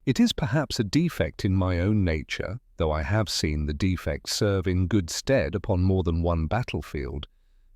It is perhaps a defect in my own nature, though I have seen the defect serve in good stead upon more than one battlefield,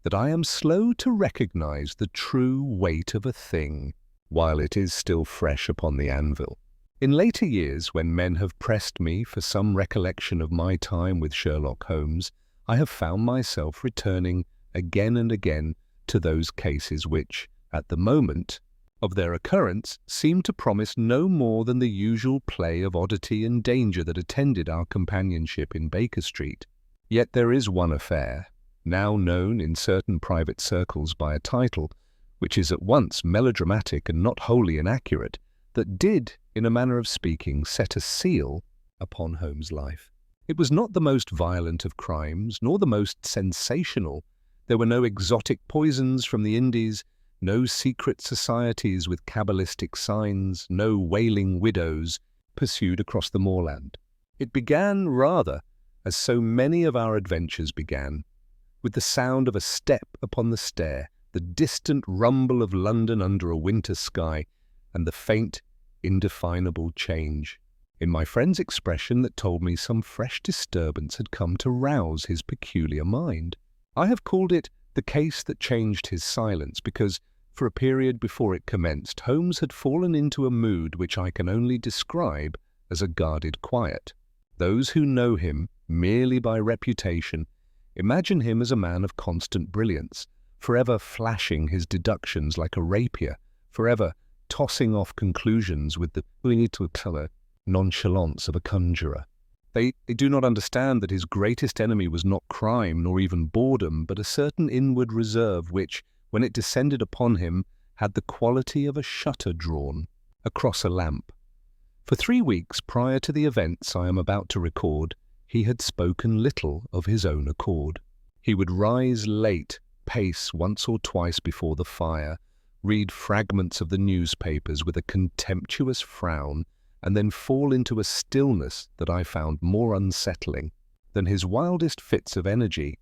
that I am slow to recognize the true weight of a thing while it is still fresh upon the anvil. In later years, when men have pressed me for some recollection of my time with Sherlock Holmes, I have found myself returning again and again to those cases which, at the moment of their occurrence, seemed to promise no more than the usual play of oddity and danger that attended our companionship in Baker Street. Yet there is one affair, now known in certain private circles by a title which is at once melodramatic and not wholly inaccurate, that did, in a manner of speaking, set a seal upon Holmes' life. It was not the most violent of crimes, nor the most sensational. There were no exotic poisons from the Indies, no secret societies with cabalistic signs, no wailing widows pursued across the moorland. It began, rather, as so many of our adventures began, with the sound of a step upon the stair, the distant rumble of London under a winter sky, and the faint, indefinable change in my friend's expression that told me some fresh disturbance had come to rouse his peculiar mind. I have called it the case that changed his silence because, for a period before it commenced, Holmes had fallen into a mood which I can only describe as a guarded quiet. Those who know him merely by reputation imagine him as a man of constant brilliance, forever flashing his deductions like a rapier, forever tossing off conclusions with the nonchalance of a conjurer. They do not understand that his greatest enemy was not crime nor even boredom, but a certain inward reserve which, when it descended upon him, had the quality of a shutter drawn across a lamp. For 3 weeks prior to the events I am about to record, he had spoken little of his own accord. He would rise late, pace once or twice before the fire, read fragments of the newspapers with a contemptuous frown, and then fall into a stillness that I found more unsettling than his wildest fits of energy.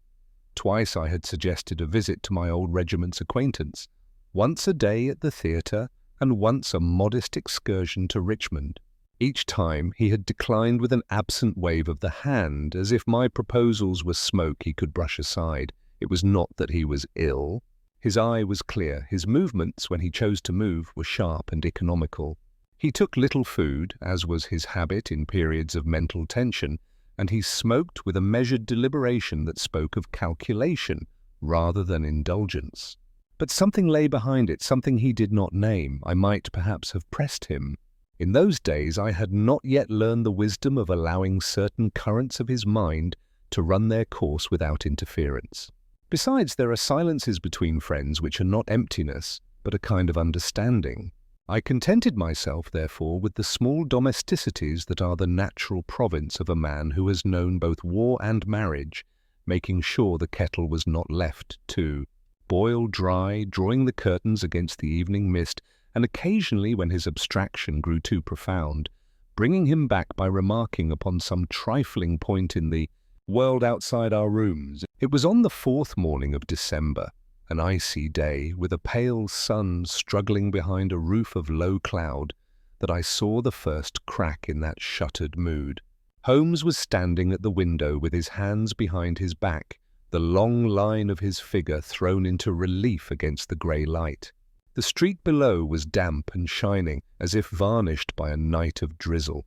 Twice I had suggested a visit to my old regiment's acquaintance, once a day at the theatre, and once a modest excursion to Richmond. Each time he had declined with an absent wave of the hand, as if my proposals were smoke he could brush aside. It was not that he was ill. His eye was clear, his movements, when he chose to move, were sharp and economical. He took little food, as was his habit in periods of mental tension, and he smoked with a measured deliberation that spoke of calculation rather than indulgence. But something lay behind it, something he did not name. I might perhaps have pressed him. In those days I had not yet learned the wisdom of allowing certain currents of his mind to run their course without interference. Besides, there are silences between friends which are not emptiness, but a kind of understanding. I contented myself, therefore, with the small domesticities that are the natural province of a man who has known both war and marriage, making sure the kettle was not left to boil dry, drawing the curtains against the evening mist, and occasionally, when his abstraction grew too profound, bringing him back by remarking upon some trifling point in the world outside our rooms. It was on the 4th morning of December, an icy day, with a pale sun struggling behind a roof of low cloud, that I saw the first crack in that shuttered mood. Holmes was standing at the window with his hands behind his back, the long line of his figure thrown into relief against the grey light. The street below was damp and shining, as if varnished by a night of drizzle.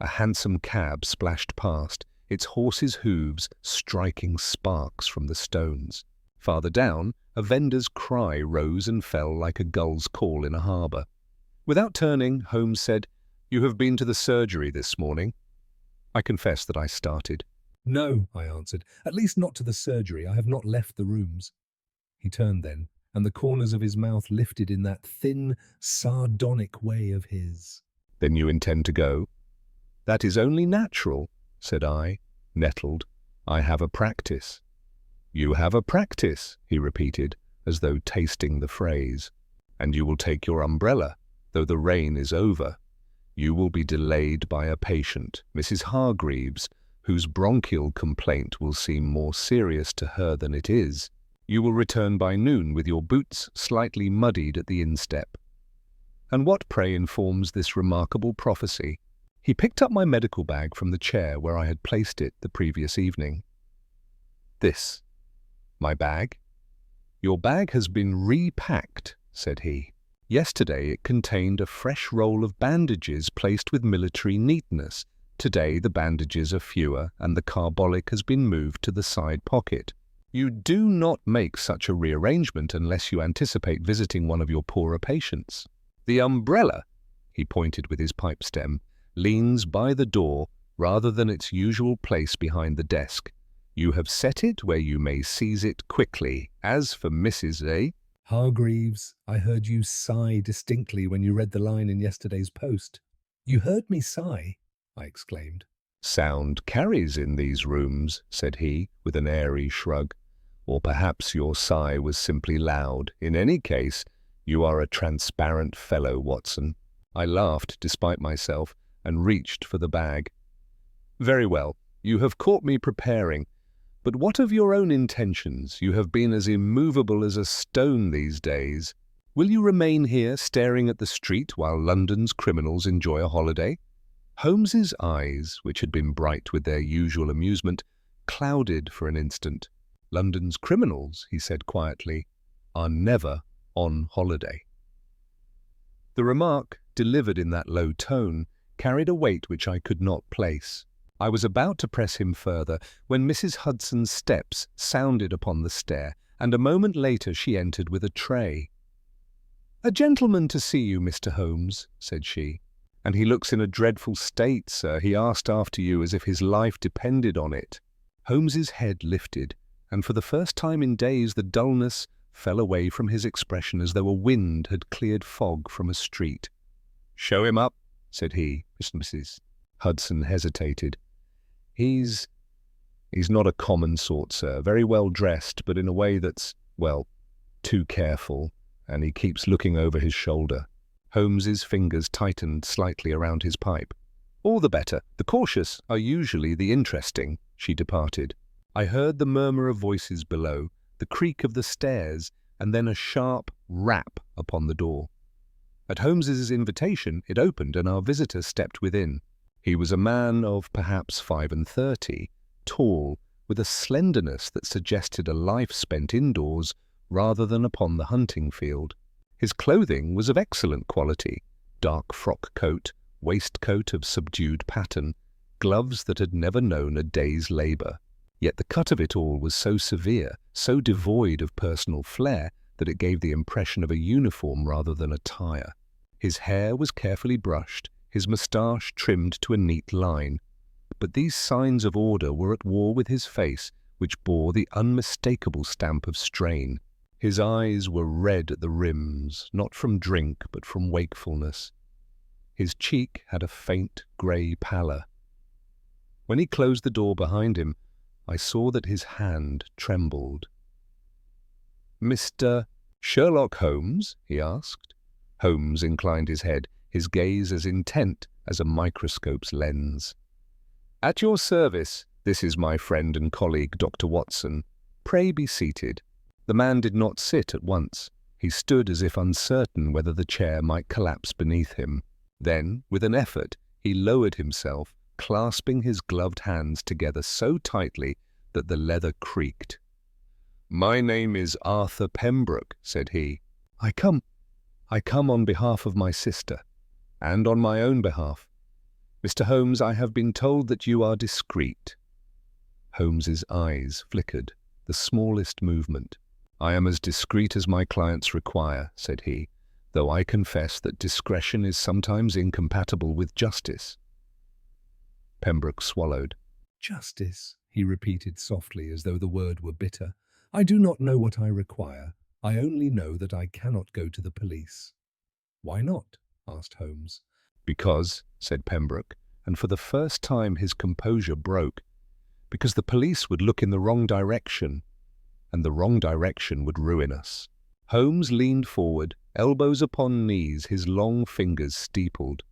A hansom cab splashed past, its horse's hooves striking sparks from the stones. Farther down, a vendor's cry rose and fell like a gull's call in a harbour. Without turning, Holmes said, "You have been to the surgery this morning?" I confess that I started. "No," I answered, "at least not to the surgery. I have not left the rooms." He turned then, and the corners of his mouth lifted in that thin, sardonic way of his. "Then you intend to go?" "That is only natural," said I, nettled. "I have a practice." "You have a practice," he repeated, as though tasting the phrase. "And you will take your umbrella, though the rain is over. You will be delayed by a patient, Mrs. Hargreaves, whose bronchial complaint will seem more serious to her than it is. You will return by noon with your boots slightly muddied at the instep." And what, pray, informs this remarkable prophecy? He picked up my medical bag from the chair where I had placed it the previous evening. "This. My bag? Your bag has been repacked," said he. "Yesterday it contained a fresh roll of bandages placed with military neatness. Today the bandages are fewer and the carbolic has been moved to the side pocket. You do not make such a rearrangement unless you anticipate visiting one of your poorer patients. The umbrella," he pointed with his pipe stem, "leans by the door rather than its usual place behind the desk. You have set it where you may seize it quickly. As for Mrs. A. Hargreaves, I heard you sigh distinctly when you read the line in yesterday's post." "You heard me sigh?" I exclaimed. "Sound carries in these rooms," said he, with an airy shrug. "Or perhaps your sigh was simply loud. In any case, you are a transparent fellow, Watson." I laughed despite myself and reached for the bag. "Very well, you have caught me preparing. But what of your own intentions? You have been as immovable as a stone these days. Will you remain here staring at the street while London's criminals enjoy a holiday?" Holmes's eyes, which had been bright with their usual amusement, clouded for an instant. "London's criminals," he said quietly, "are never on holiday." The remark, delivered in that low tone, carried a weight which I could not place. I was about to press him further when Mrs. Hudson's steps sounded upon the stair, and a moment later she entered with a tray. "A gentleman to see you, Mr. Holmes," said she. "And he looks in a dreadful state, sir. He asked after you as if his life depended on it." Holmes's head lifted, and for the first time in days the dullness fell away from his expression as though a wind had cleared fog from a street. "Show him up," said he. Mrs. Hudson hesitated. He's not a common sort, sir. Very well dressed, but in a way that's, well, too careful, and he keeps looking over his shoulder." Holmes's fingers tightened slightly around his pipe. "All the better. The cautious are usually the interesting." She departed. I heard the murmur of voices below, the creak of the stairs, and then a sharp rap upon the door. At Holmes's invitation, it opened and our visitor stepped within. He was a man of perhaps 35, tall, with a slenderness that suggested a life spent indoors rather than upon the hunting field. His clothing was of excellent quality: dark frock coat, waistcoat of subdued pattern, gloves that had never known a day's labour. Yet the cut of it all was so severe, so devoid of personal flair, that it gave the impression of a uniform rather than a tire. His hair was carefully brushed, his moustache trimmed to a neat line. But these signs of order were at war with his face, which bore the unmistakable stamp of strain. His eyes were red at the rims, not from drink but from wakefulness. His cheek had a faint grey pallor. When he closed the door behind him, I saw that his hand trembled. "Mr. Sherlock Holmes?" he asked. Holmes inclined his head, his gaze as intent as a microscope's lens. "At your service. This is my friend and colleague, Dr. Watson. Pray be seated." The man did not sit at once. He stood as if uncertain whether the chair might collapse beneath him. Then, with an effort, he lowered himself, clasping his gloved hands together so tightly that the leather creaked. "My name is Arthur Pembroke," said he. I come on behalf of my sister, and on my own behalf. Mr. Holmes, I have been told that you are discreet." Holmes's eyes flickered, the smallest movement. "I am as discreet as my clients require," said he, "though I confess that discretion is sometimes incompatible with justice." Pembroke swallowed. "Justice," he repeated softly as though the word were bitter. "I do not know what I require. I only know that I cannot go to the police." "Why not?" asked Holmes. "Because," said Pembroke, and for the first time his composure broke, "because the police would look in the wrong direction, and the wrong direction would ruin us." Holmes leaned forward, elbows upon knees, his long fingers steepled.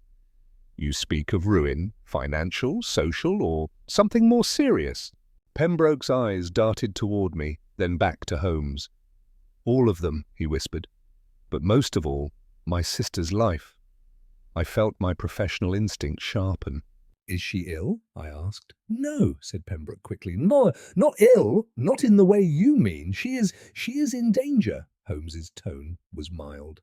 "You speak of ruin, financial, social, or something more serious?" Pembroke's eyes darted toward me, then back to Holmes. "All of them," he whispered, "but most of all, my sister's life." I felt my professional instinct sharpen. Is she ill? I asked. No, said Pembroke quickly. No, not ill, not in the way you mean. She is in danger. Holmes's tone was mild.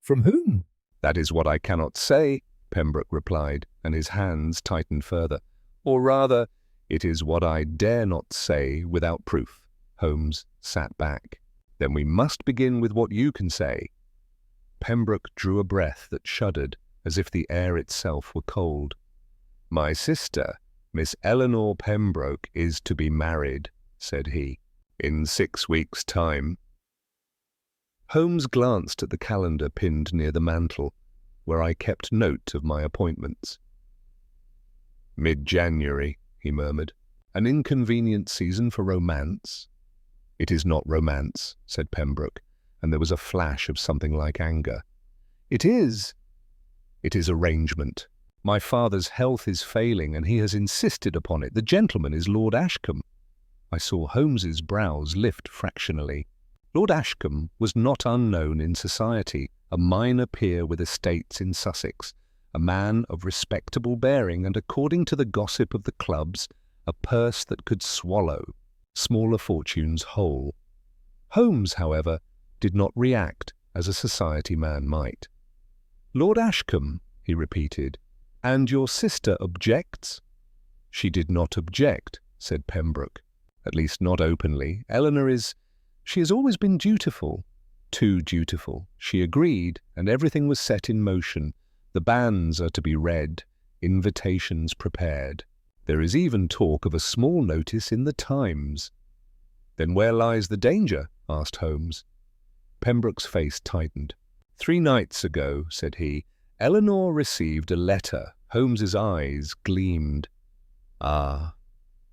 From whom? That is what I cannot say, Pembroke replied, and his hands tightened further. Or rather, it is what I dare not say without proof. Holmes sat back. Then we must begin with what you can say. Pembroke drew a breath that shuddered, as if the air itself were cold. My sister, Miss Eleanor Pembroke, is to be married, said he, in 6 weeks' time. Holmes glanced at the calendar pinned near the mantel, where I kept note of my appointments. Mid-January, he murmured. An inconvenient season for romance? It is not romance, said Pembroke, and there was a flash of something like anger. It is arrangement. My father's health is failing, and he has insisted upon it. The gentleman is Lord Ashcombe. I saw Holmes's brows lift fractionally. Lord Ashcombe was not unknown in society, a minor peer with estates in Sussex, a man of respectable bearing and, according to the gossip of the clubs, a purse that could swallow smaller fortunes whole. Holmes, however, did not react as a society man might. Lord Ashcombe, he repeated, and your sister objects? She did not object, said Pembroke, at least not openly. She has always been dutiful, too dutiful. She agreed, and everything was set in motion. The banns are to be read, invitations prepared. There is even talk of a small notice in the Times. Then where lies the danger? Asked Holmes. Pembroke's face tightened. 3 nights ago, said he, Eleanor received a letter. Holmes's eyes gleamed. Ah.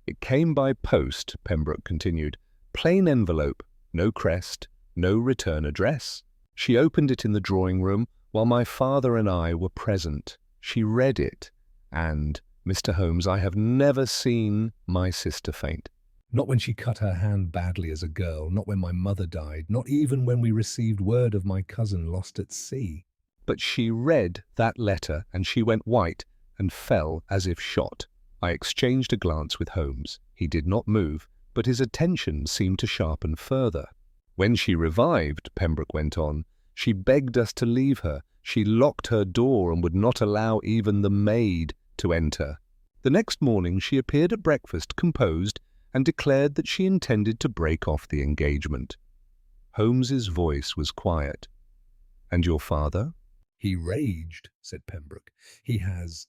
It came by post, Pembroke continued. Plain envelope, no crest, no return address. She opened it in the drawing-room while my father and I were present. She read it, and, Mr. Holmes, I have never seen my sister faint. Not when she cut her hand badly as a girl, not when my mother died, not even when we received word of my cousin lost at sea. But she read that letter, and she went white and fell as if shot. I exchanged a glance with Holmes. He did not move, but his attention seemed to sharpen further. When she revived, Pembroke went on, she begged us to leave her. She locked her door and would not allow even the maid to enter. The next morning she appeared at breakfast composed and declared that she intended to break off the engagement. Holmes's voice was quiet. And your father? He raged, said Pembroke. He has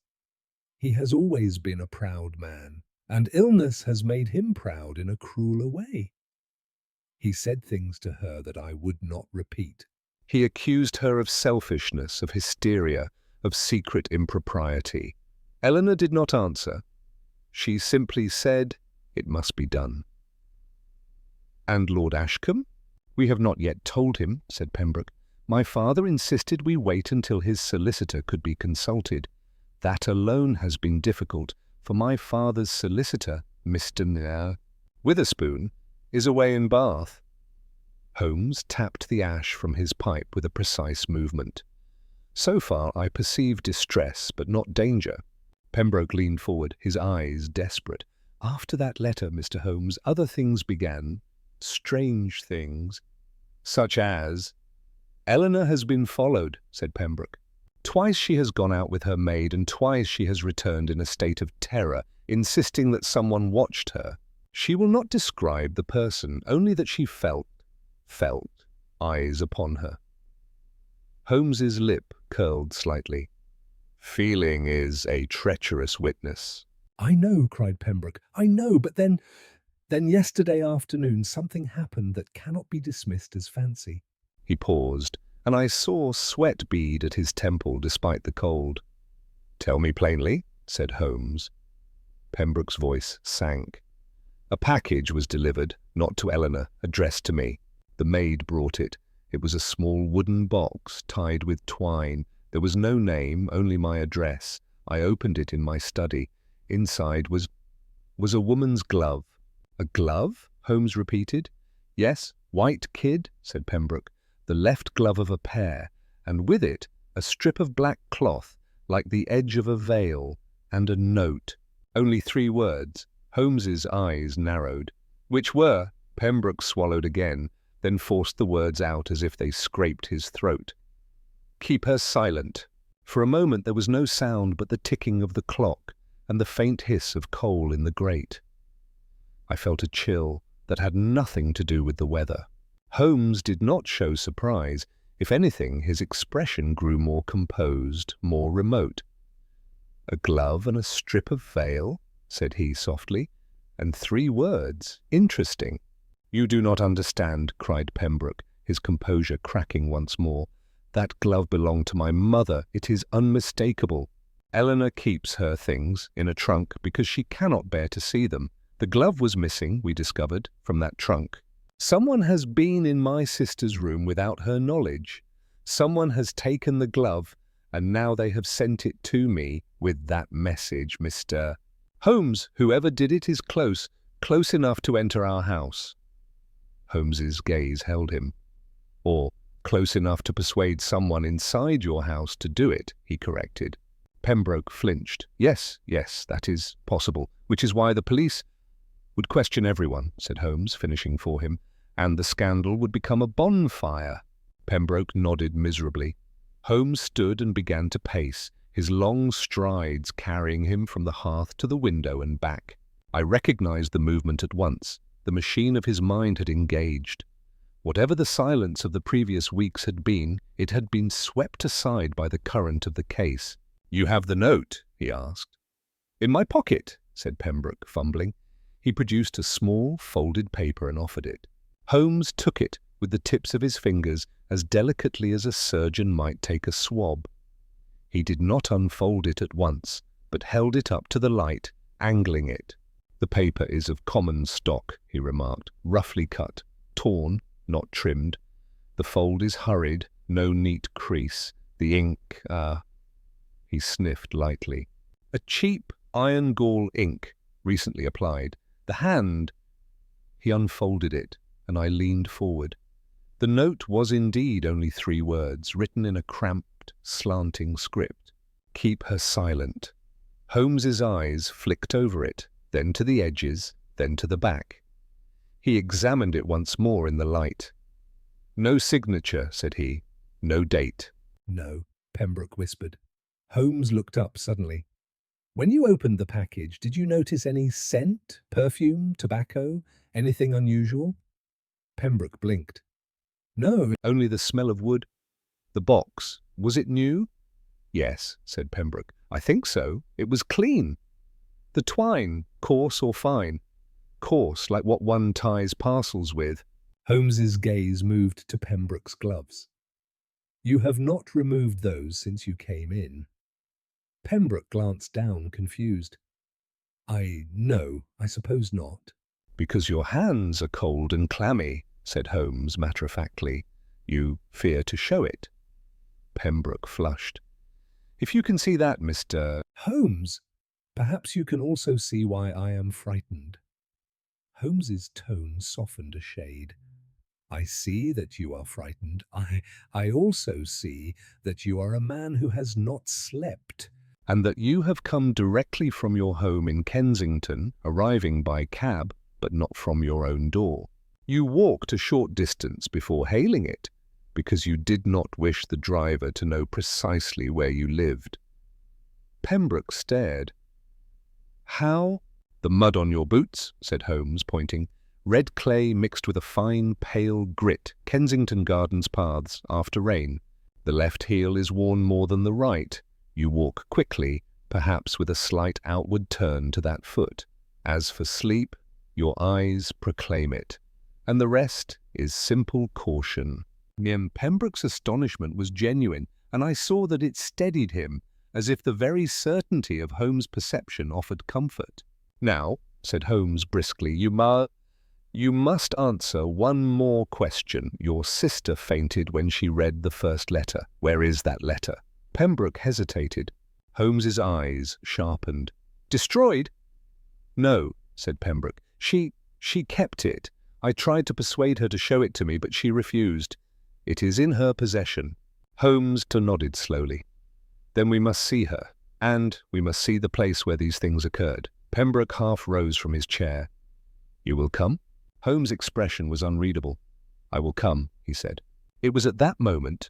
always been a proud man, and illness has made him proud in a crueler way. He said things to her that I would not repeat. He accused her of selfishness, of hysteria, of secret impropriety. Eleanor did not answer. She simply said, it must be done. And Lord Ashcombe? We have not yet told him, said Pembroke. My father insisted we wait until his solicitor could be consulted. That alone has been difficult, for my father's solicitor, Mr. Witherspoon, is away in Bath. Holmes tapped the ash from his pipe with a precise movement. So far I perceived distress, but not danger. Pembroke leaned forward, his eyes desperate. After that letter, Mr. Holmes, other things began. Strange things. Such as... Eleanor has been followed, said Pembroke. Twice she has gone out with her maid, and twice she has returned in a state of terror, insisting that someone watched her. She will not describe the person, only that she felt eyes upon her. Holmes's lip curled slightly. Feeling is a treacherous witness. I know, cried Pembroke. I know, but then yesterday afternoon something happened that cannot be dismissed as fancy. He paused, and I saw sweat bead at his temple despite the cold. Tell me plainly, said Holmes. Pembroke's voice sank. A package was delivered, not to Eleanor, addressed to me. The maid brought it. It was a small wooden box tied with twine. There was no name, only my address. I opened it in my study. Inside was a woman's glove. A glove? Holmes repeated. Yes, white kid, said Pembroke. The left glove of a pair, and with it a strip of black cloth like the edge of a veil, and a note. Only 3 words. Holmes's eyes narrowed. Which were? Pembroke swallowed again, then forced the words out as if they scraped his throat. Keep her silent. For a moment there was no sound but the ticking of the clock and the faint hiss of coal in the grate. I felt a chill that had nothing to do with the weather. Holmes did not show surprise. If anything, his expression grew more composed, more remote. "A glove and a strip of veil," said he softly, "and 3 words. Interesting." "You do not understand," cried Pembroke, his composure cracking once more. "That glove belonged to my mother. It is unmistakable. Eleanor keeps her things in a trunk because she cannot bear to see them. The glove was missing, we discovered, from that trunk. Someone has been in my sister's room without her knowledge. Someone has taken the glove, and now they have sent it to me with that message, Mr. Holmes. Whoever did it is close enough to enter our house." Holmes's gaze held him. "Or close enough to persuade someone inside your house to do it," he corrected. Pembroke flinched. Yes, that is possible, which is why the police would question everyone," said Holmes, finishing for him, "and the scandal would become a bonfire." Pembroke nodded miserably. Holmes stood and began to pace, his long strides carrying him from the hearth to the window and back. I recognized the movement at once. The machine of his mind had engaged. Whatever the silence of the previous weeks had been, it had been swept aside by the current of the case. "You have the note?" he asked. "In my pocket," said Pembroke, fumbling. He produced a small, folded paper and offered it. Holmes took it with the tips of his fingers as delicately as a surgeon might take a swab. He did not unfold it at once, but held it up to the light, angling it. "The paper is of common stock," he remarked, "roughly cut, torn, not trimmed. The fold is hurried, no neat crease. The ink, he sniffed lightly. "A cheap iron gall ink, recently applied. The hand—" He unfolded it, and I leaned forward. The note was indeed only 3 words, written in a cramped, slanting script. "Keep her silent." Holmes's eyes flicked over it, then to the edges, then to the back. He examined it once more in the light. "No signature," said he. "No date." "No," Pembroke whispered. Holmes looked up suddenly. "When you opened the package, did you notice any scent, perfume, tobacco, anything unusual?" Pembroke blinked. "No." "Only the smell of wood." "The box, was it new?" "Yes," said Pembroke. "I think so. It was clean." "The twine, coarse or fine?" "Coarse, like what one ties parcels with." Holmes's gaze moved to Pembroke's gloves. "You have not removed those since you came in." Pembroke glanced down, confused. No, I suppose not." "Because your hands are cold and clammy," said Holmes matter-of-factly. "You fear to show it." Pembroke flushed. "If you can see that, Mr. "Holmes, perhaps you can also see why I am frightened." Holmes's tone softened a shade. "I see that you are frightened. I also see that you are a man who has not slept." And that you have come directly from your home in Kensington, arriving by cab, but not from your own door. You walked a short distance before hailing it, because you did not wish the driver to know precisely where you lived." Pembroke stared. "How?" "The mud on your boots," said Holmes, pointing. "Red clay mixed with a fine, pale grit, Kensington Gardens paths, after rain. The left heel is worn more than the right. You walk quickly, perhaps with a slight outward turn to that foot. As for sleep, your eyes proclaim it. And the rest is simple caution." Pembroke's astonishment was genuine, and I saw that it steadied him, as if the very certainty of Holmes' perception offered comfort. "Now," said Holmes briskly, you must answer one more question. Your sister fainted when she read the first letter. Where is that letter?" Pembroke hesitated. Holmes's eyes sharpened. "Destroyed?" "No," said Pembroke. She kept it. I tried to persuade her to show it to me, but she refused. It is in her possession." Holmes nodded slowly. Then we must see her, and we must see the place where these things occurred. Pembroke half rose from his chair. You will come? Holmes' expression was unreadable. I will come, he said. It was at that moment,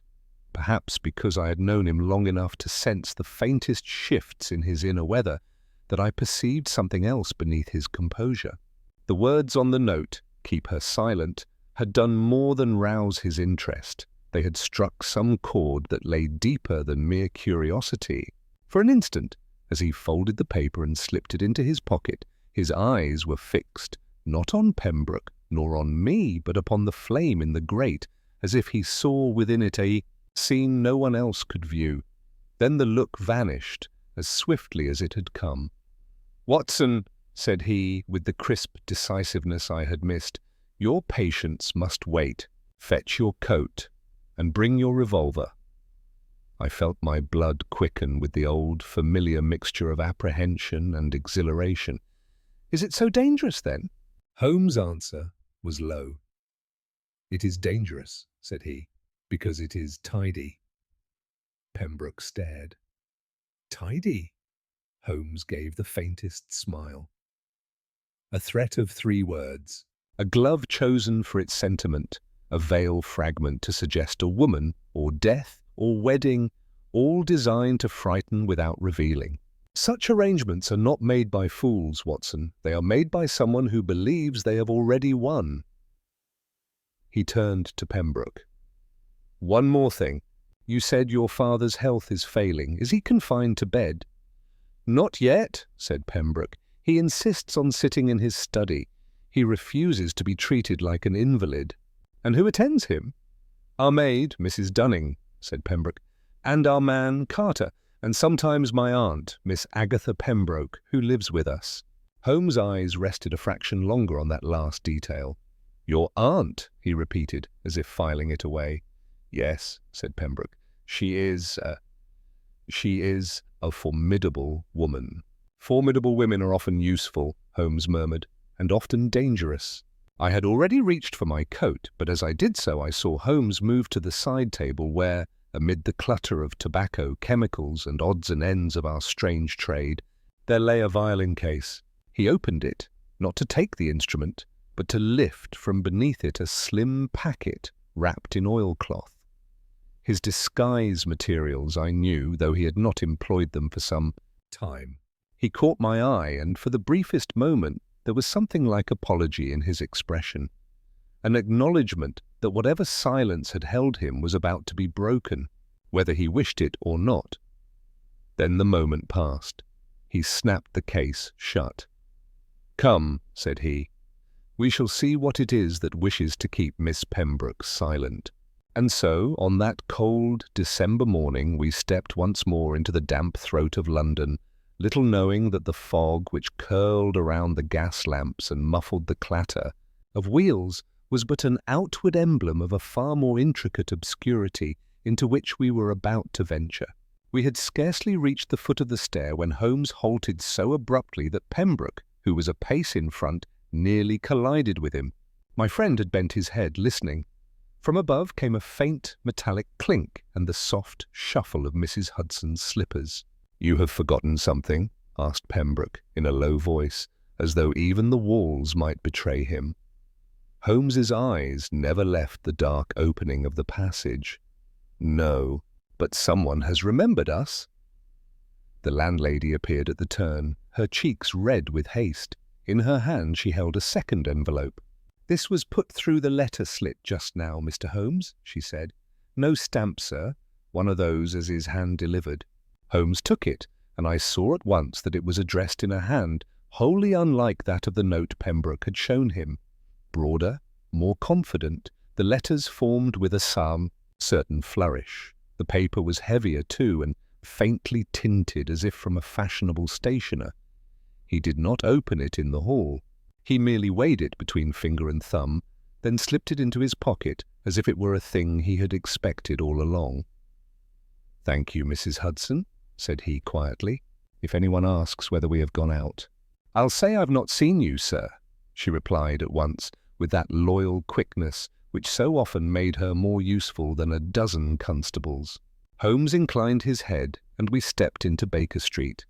perhaps because I had known him long enough to sense the faintest shifts in his inner weather, that I perceived something else beneath his composure. The words on the note, "Keep her silent," had done more than rouse his interest. They had struck some chord that lay deeper than mere curiosity. For an instant, as he folded the paper and slipped it into his pocket, his eyes were fixed, not on Pembroke, nor on me, but upon the flame in the grate, as if he saw within it a scene no one else could view. Then the look vanished as swiftly as it had come. "Watson," said he, with the crisp decisiveness I had missed, "your patience must wait. Fetch your coat, and bring your revolver." I felt my blood quicken with the old, familiar mixture of apprehension and exhilaration. "Is it so dangerous, then?" Holmes' answer was low. "It is dangerous," said he, "because it is tidy." Pembroke stared. "Tidy?" Holmes gave the faintest smile. A threat of 3 words. A glove chosen for its sentiment, a veil fragment to suggest a woman, or death, or wedding, all designed to frighten without revealing. Such arrangements are not made by fools, Watson. They are made by someone who believes they have already won. He turned to Pembroke. "One more thing. You said your father's health is failing. Is he confined to bed?" "Not yet," said Pembroke. "He insists on sitting in his study. He refuses to be treated like an invalid." "And who attends him?" "Our maid, Mrs. Dunning," said Pembroke, "and our man, Carter, and sometimes my aunt, Miss Agatha Pembroke, who lives with us." Holmes' eyes rested a fraction longer on that last detail. "Your aunt," he repeated, as if filing it away. "Yes," said Pembroke. She is a formidable woman." "Formidable women are often useful," Holmes murmured, "and often dangerous." I had already reached for my coat, but as I did so I saw Holmes move to the side table where, amid the clutter of tobacco, chemicals, and odds and ends of our strange trade, there lay a violin case. He opened it, not to take the instrument, but to lift from beneath it a slim packet wrapped in oilcloth. His disguise materials I knew, though he had not employed them for some time. He caught my eye, and for the briefest moment there was something like apology in his expression, an acknowledgement that whatever silence had held him was about to be broken, whether he wished it or not. Then the moment passed. He snapped the case shut. "Come," said he, "we shall see what it is that wishes to keep Miss Pembroke silent." And so, on that cold December morning, we stepped once more into the damp throat of London, little knowing that the fog which curled around the gas lamps and muffled the clatter of wheels was but an outward emblem of a far more intricate obscurity into which we were about to venture. We had scarcely reached the foot of the stair when Holmes halted so abruptly that Pembroke, who was a pace in front, nearly collided with him. My friend had bent his head, listening. From above came a faint metallic clink and the soft shuffle of Mrs. Hudson's slippers. "You have forgotten something?" asked Pembroke in a low voice, as though even the walls might betray him. Holmes's eyes never left the dark opening of the passage. "No, but someone has remembered us." The landlady appeared at the turn, her cheeks red with haste. In her hand she held a second envelope. "This was put through the letter slit just now, Mr. Holmes," she said. "No stamp, sir. One of those as is hand-delivered." Holmes took it, and I saw at once that it was addressed in a hand wholly unlike that of the note Pembroke had shown him. Broader, more confident, the letters formed with a certain flourish. The paper was heavier too, and faintly tinted as if from a fashionable stationer. He did not open it in the hall. He merely weighed it between finger and thumb, then slipped it into his pocket as if it were a thing he had expected all along. "Thank you, Mrs. Hudson," said he quietly, "if anyone asks whether we have gone out." "I'll say I've not seen you, sir," she replied at once, with that loyal quickness which so often made her more useful than a dozen constables. Holmes inclined his head, and we stepped into Baker Street.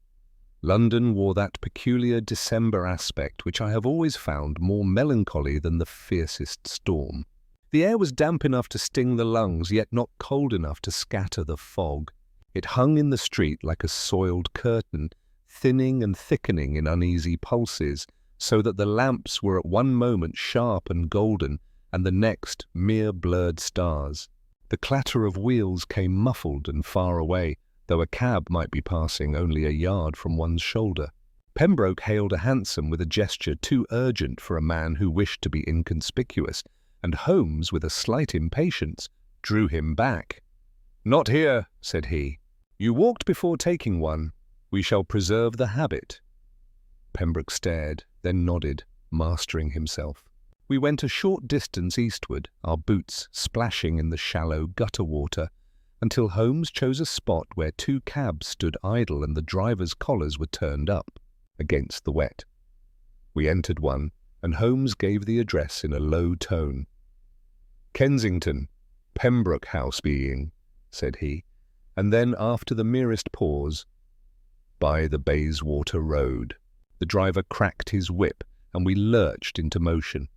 London wore that peculiar December aspect which I have always found more melancholy than the fiercest storm. The air was damp enough to sting the lungs, yet not cold enough to scatter the fog. It hung in the street like a soiled curtain, thinning and thickening in uneasy pulses, so that the lamps were at one moment sharp and golden, and the next mere blurred stars. The clatter of wheels came muffled and far away, though a cab might be passing only a yard from one's shoulder. Pembroke hailed a hansom with a gesture too urgent for a man who wished to be inconspicuous, and Holmes, with a slight impatience, drew him back. "Not here," said he. "You walked before taking one. We shall preserve the habit." Pembroke stared, then nodded, mastering himself. We went a short distance eastward, our boots splashing in the shallow gutter water, until Holmes chose a spot where two cabs stood idle and the drivers' collars were turned up against the wet. We entered one, and Holmes gave the address in a low tone. "Kensington, Pembroke House being," said he, and then, after the merest pause, "by the Bayswater Road." The driver cracked his whip, and we lurched into motion.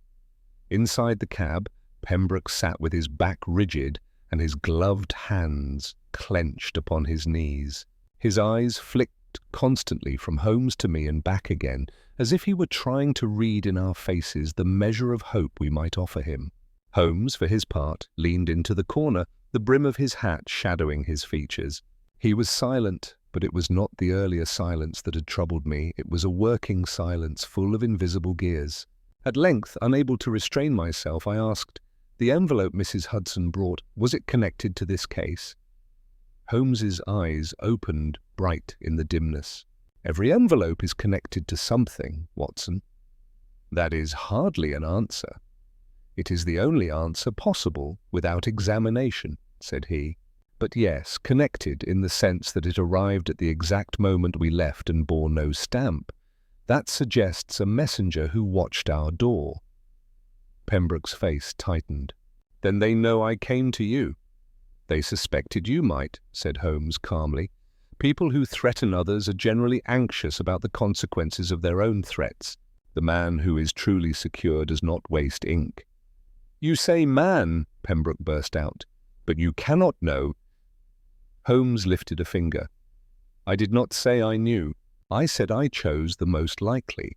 Inside the cab, Pembroke sat with his back rigid and his gloved hands clenched upon his knees. His eyes flicked constantly from Holmes to me and back again, as if he were trying to read in our faces the measure of hope we might offer him. Holmes, for his part, leaned into the corner, the brim of his hat shadowing his features. He was silent, but it was not the earlier silence that had troubled me. It was a working silence full of invisible gears. At length, unable to restrain myself, I asked, "The envelope Mrs. Hudson brought, was it connected to this case?" Holmes's eyes opened bright in the dimness. "Every envelope is connected to something, Watson." "That is hardly an answer." "It is the only answer possible without examination," said he. "But yes, connected in the sense that it arrived at the exact moment we left and bore no stamp. That suggests a messenger who watched our door." Pembroke's face tightened. "Then they know I came to you." "They suspected you might," said Holmes calmly. "People who threaten others are generally anxious about the consequences of their own threats. The man who is truly secure does not waste ink." "You say man," Pembroke burst out, "but you cannot know." Holmes lifted a finger. "I did not say I knew. I said I chose the most likely.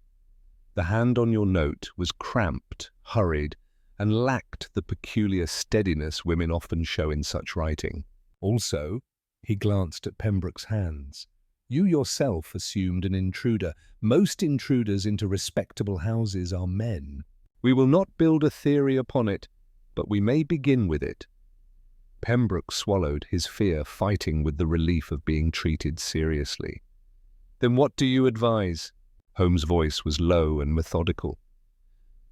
The hand on your note was cramped, hurried, and lacked the peculiar steadiness women often show in such writing. Also," he glanced at Pembroke's hands, "you yourself assumed an intruder. Most intruders into respectable houses are men. We will not build a theory upon it, but we may begin with it." Pembroke swallowed, his fear fighting with the relief of being treated seriously. "Then what do you advise?" Holmes' voice was low and methodical.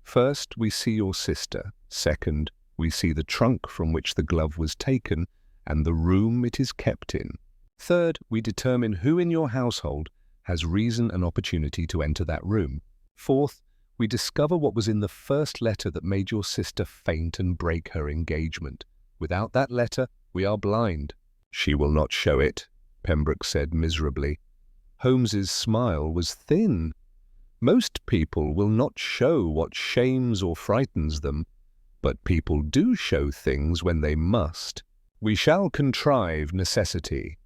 "First, we see your sister. Second, we see the trunk from which the glove was taken and the room it is kept in. Third, we determine who in your household has reason and opportunity to enter that room. Fourth, we discover what was in the first letter that made your sister faint and break her engagement. Without that letter, we are blind." "She will not show it," Pembroke said miserably. Holmes's smile was thin. "Most people will not show what shames or frightens them, but people do show things when they must. We shall contrive necessity."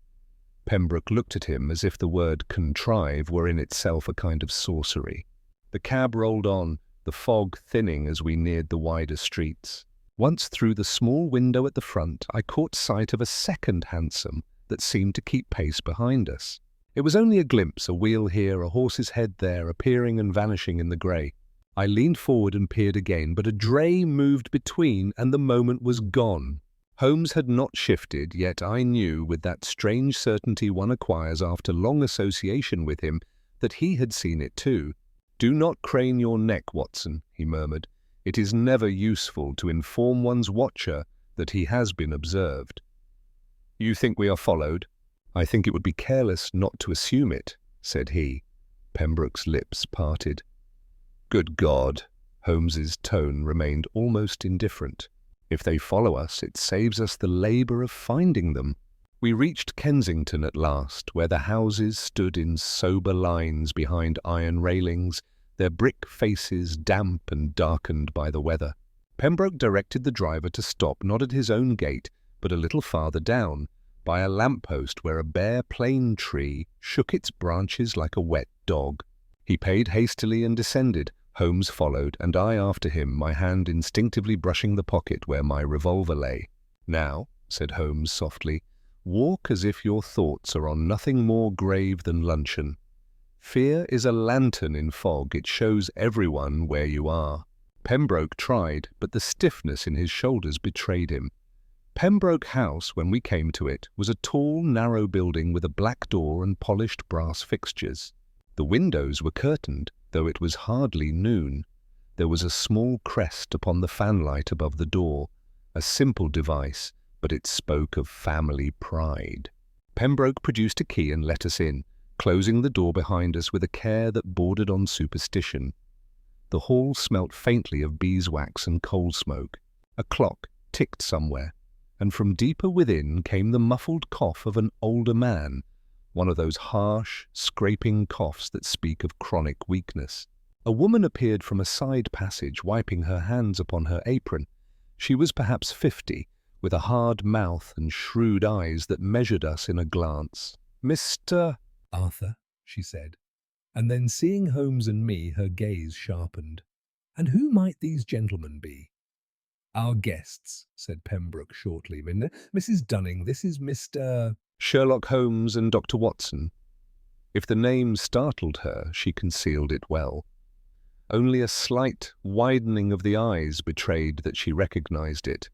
Pembroke looked at him as if the word contrive were in itself a kind of sorcery. The cab rolled on, the fog thinning as we neared the wider streets. Once through the small window at the front, I caught sight of a second hansom that seemed to keep pace behind us. It was only a glimpse, a wheel here, a horse's head there, appearing and vanishing in the grey. I leaned forward and peered again, but a dray moved between, and the moment was gone. Holmes had not shifted, yet I knew, with that strange certainty one acquires after long association with him, that he had seen it too. "Do not crane your neck, Watson," he murmured. "It is never useful to inform one's watcher that he has been observed." "You think we are followed?" "I think it would be careless not to assume it," said he. Pembroke's lips parted. "Good God!" Holmes's tone remained almost indifferent. If they follow us, it saves us the labour of finding them. We reached Kensington at last, where the houses stood in sober lines behind iron railings, their brick faces damp and darkened by the weather. Pembroke directed the driver to stop not at his own gate, but a little farther down, by a lamp-post where a bare plane tree shook its branches like a wet dog. He paid hastily and descended. Holmes followed, and I after him, my hand instinctively brushing the pocket where my revolver lay. "Now," said Holmes softly, "walk as if your thoughts are on nothing more grave than luncheon. Fear is a lantern in fog. It shows everyone where you are." Pembroke tried, but the stiffness in his shoulders betrayed him. Pembroke House, when we came to it, was a tall, narrow building with a black door and polished brass fixtures. The windows were curtained, though it was hardly noon. There was a small crest upon the fanlight above the door, a simple device, but it spoke of family pride. Pembroke produced a key and let us in, closing the door behind us with a care that bordered on superstition. The hall smelt faintly of beeswax and coal smoke. A clock ticked somewhere, and from deeper within came the muffled cough of an older man, one of those harsh, scraping coughs that speak of chronic weakness. A woman appeared from a side passage, wiping her hands upon her apron. She was perhaps 50, with a hard mouth and shrewd eyes that measured us in a glance. "Mr. Arthur," she said, and then seeing Holmes and me, her gaze sharpened. "And who might these gentlemen be?" "Our guests," said Pembroke shortly. "Mrs. Dunning, this is Mr. Sherlock Holmes and Dr. Watson." If the name startled her, she concealed it well. Only a slight widening of the eyes betrayed that she recognized it.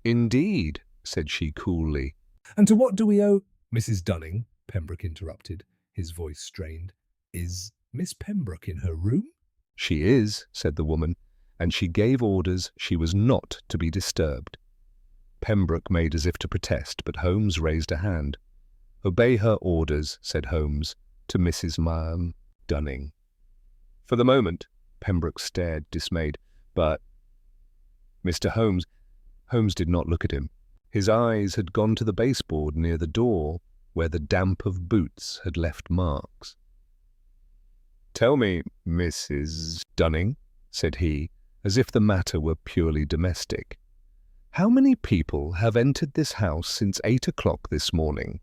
"Indeed," said she coolly. "And to what do we owe—" "Mrs. Dunning," Pembroke interrupted, his voice strained. "Is Miss Pembroke in her room?" "She is," said the woman, and she gave orders she was not to be disturbed. Pembroke made as if to protest, but Holmes raised a hand. "Obey her orders," said Holmes, to Mrs. Dunning. For the moment, Pembroke stared dismayed. "But, Mr. Holmes—" Holmes did not look at him. His eyes had gone to the baseboard near the door, where the damp of boots had left marks. "Tell me, Mrs. Dunning," said he, as if the matter were purely domestic, "how many people have entered this house since 8 o'clock this morning?"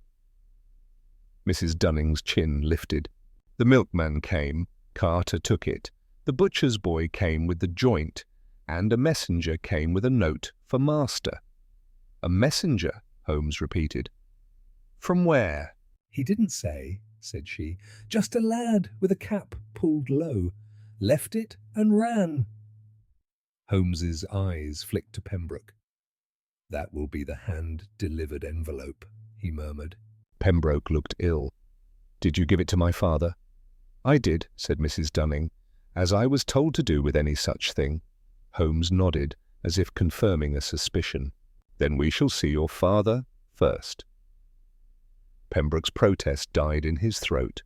Mrs. Dunning's chin lifted. "The milkman came, Carter took it, the butcher's boy came with the joint, and a messenger came with a note for master." "A messenger?" Holmes repeated. "From where?" "He didn't say," said she. "Just a lad with a cap pulled low. Left it and ran." Holmes's eyes flicked to Pembroke. "That will be the hand-delivered envelope," he murmured. Pembroke looked ill. "Did you give it to my father?" "I did," said Mrs. Dunning, "as I was told to do with any such thing." Holmes nodded, as if confirming a suspicion. "Then we shall see your father first." Pembroke's protest died in his throat.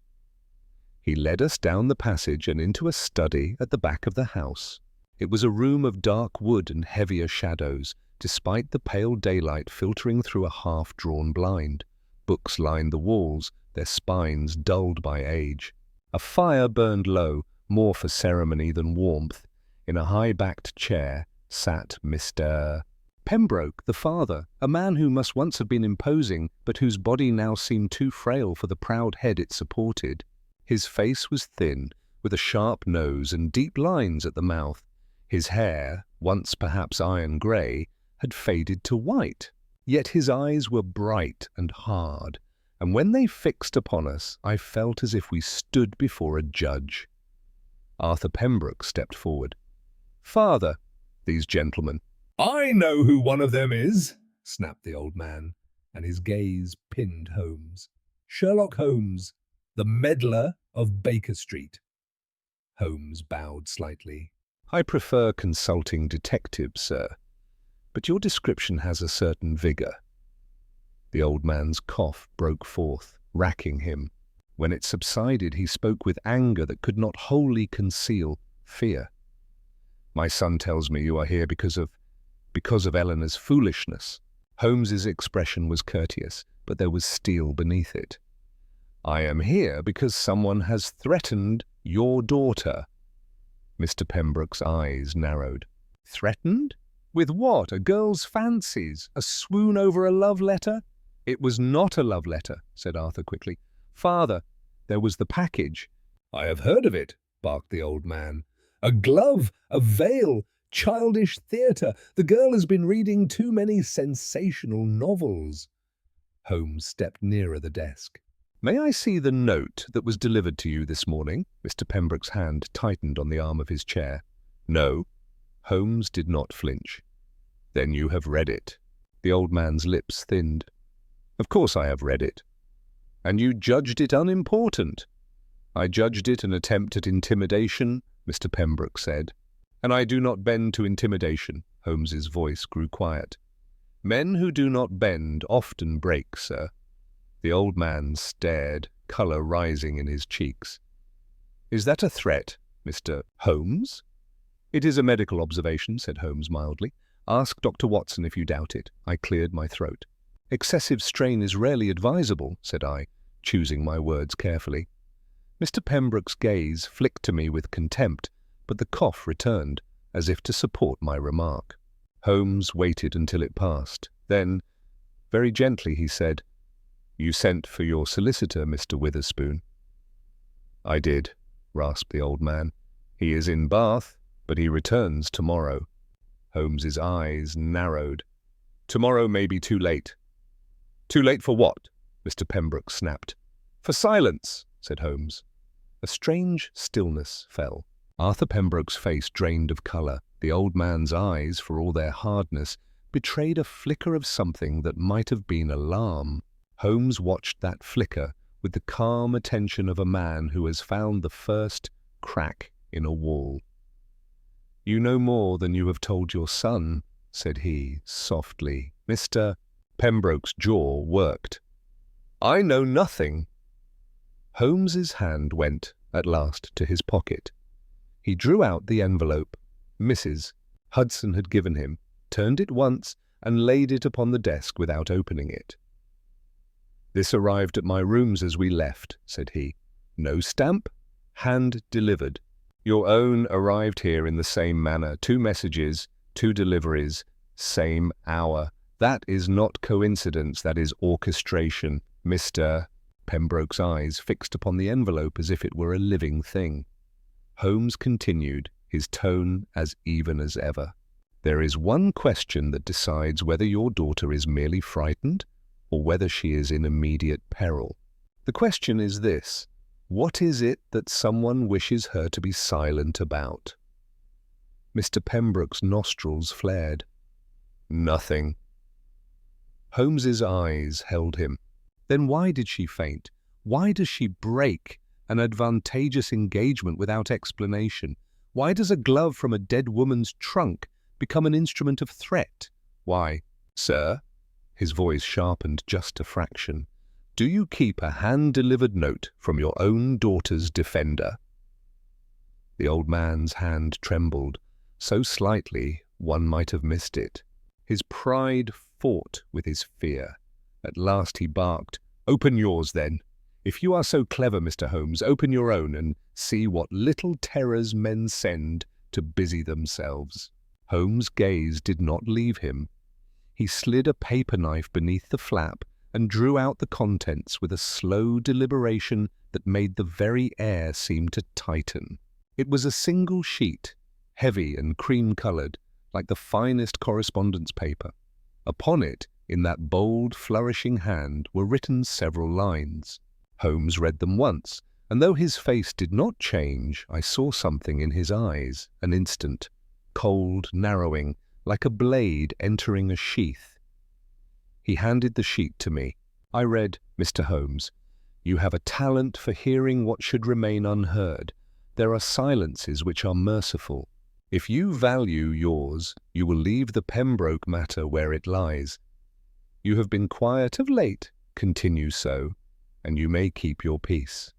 He led us down the passage and into a study at the back of the house. It was a room of dark wood and heavier shadows, despite the pale daylight filtering through a half-drawn blind. Books lined the walls, their spines dulled by age. A fire burned low, more for ceremony than warmth. In a high-backed chair sat Mr. Pembroke, the father, a man who must once have been imposing, but whose body now seemed too frail for the proud head it supported. His face was thin, with a sharp nose and deep lines at the mouth. His hair, once perhaps iron grey, had faded to white. Yet his eyes were bright and hard, and when they fixed upon us, I felt as if we stood before a judge. Arthur Pembroke stepped forward. "Father, these gentlemen." "I know who one of them is," snapped the old man, and his gaze pinned Holmes. "Sherlock Holmes, the meddler of Baker Street." Holmes bowed slightly. "I prefer consulting detectives, sir, but your description has a certain vigour." The old man's cough broke forth, racking him. When it subsided, he spoke with anger that could not wholly conceal fear. "My son tells me you are here because of—" because of Eleanor's foolishness. Holmes's expression was courteous, but there was steel beneath it. I am here because someone has threatened your daughter. Mr. Pembroke's eyes narrowed. Threatened? With what? A girl's fancies? A swoon over a love letter? It was not a love letter, said Arthur quickly. Father, there was the package. I have heard of it, barked the old man. A glove, a veil, childish theatre. The girl has been reading too many sensational novels. Holmes stepped nearer the desk. May I see the note that was delivered to you this morning? Mr. Pembroke's hand tightened on the arm of his chair. No. Holmes did not flinch. Then you have read it. The old man's lips thinned. Of course I have read it. And you judged it unimportant. I judged it an attempt at intimidation, Mr. Pembroke said. And I do not bend to intimidation. Holmes's voice grew quiet. Men who do not bend often break, sir. The old man stared, colour rising in his cheeks. Is that a threat, Mr. Holmes? It is a medical observation, said Holmes mildly. Ask Dr. Watson if you doubt it. I cleared my throat. Excessive strain is rarely advisable, said I, choosing my words carefully. Mr. Pembroke's gaze flicked to me with contempt, but the cough returned, as if to support my remark. Holmes waited until it passed. Then, very gently, he said, You sent for your solicitor, Mr. Witherspoon. I did, rasped the old man. He is in Bath, but he returns tomorrow. Holmes's eyes narrowed. Tomorrow may be too late. Too late for what? Mr. Pembroke snapped. For silence, said Holmes. A strange stillness fell. Arthur Pembroke's face drained of colour. The old man's eyes, for all their hardness, betrayed a flicker of something that might have been alarm. Holmes watched that flicker with the calm attention of a man who has found the first crack in a wall. You know more than you have told your son, said he, softly. Mr. Pembroke's jaw worked. I know nothing. Holmes's hand went, at last, to his pocket. He drew out the envelope Mrs. Hudson had given him, turned it once, and laid it upon the desk without opening it. This arrived at my rooms as we left, said he. No stamp, hand delivered. Your own arrived here in the same manner. 2 messages, 2 deliveries, same hour. That is not coincidence, that is orchestration. Mr. Pembroke's eyes fixed upon the envelope as if it were a living thing. Holmes continued, his tone as even as ever. There is one question that decides whether your daughter is merely frightened or whether she is in immediate peril. The question is this: what is it that someone wishes her to be silent about? Mr. Pembroke's nostrils flared. Nothing. Holmes's eyes held him. Then why did she faint? Why does she break an advantageous engagement without explanation? Why does a glove from a dead woman's trunk become an instrument of threat? Why, sir, his voice sharpened just a fraction, do you keep a hand-delivered note from your own daughter's defender? The old man's hand trembled, so slightly one might have missed it. His pride fought with his fear. At last he barked, Open yours, then. If you are so clever, Mr. Holmes, open your own and see what little terrors men send to busy themselves. Holmes' gaze did not leave him. He slid a paper knife beneath the flap and drew out the contents with a slow deliberation that made the very air seem to tighten. It was a single sheet, heavy and cream-coloured, like the finest correspondence paper. Upon it, in that bold, flourishing hand, were written several lines. Holmes read them once, and though his face did not change, I saw something in his eyes, an instant, cold, narrowing, like a blade entering a sheath. He handed the sheet to me. I read, Mr. Holmes, you have a talent for hearing what should remain unheard. There are silences which are merciful. If you value yours, you will leave the Pembroke matter where it lies. You have been quiet of late, continue so, and you may keep your peace.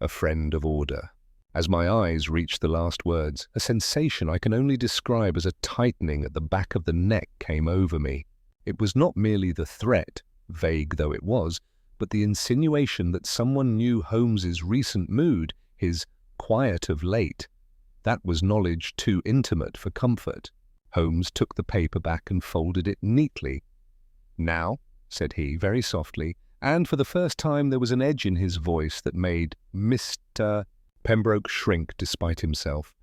A friend of order. As my eyes reached the last words, a sensation I can only describe as a tightening at the back of the neck came over me. It was not merely the threat, vague though it was, but the insinuation that someone knew Holmes's recent mood, his quiet of late. That was knowledge too intimate for comfort. Holmes took the paper back and folded it neatly. "Now," said he, very softly, and for the first time there was an edge in his voice that made Mr. Pembroke shrink despite himself.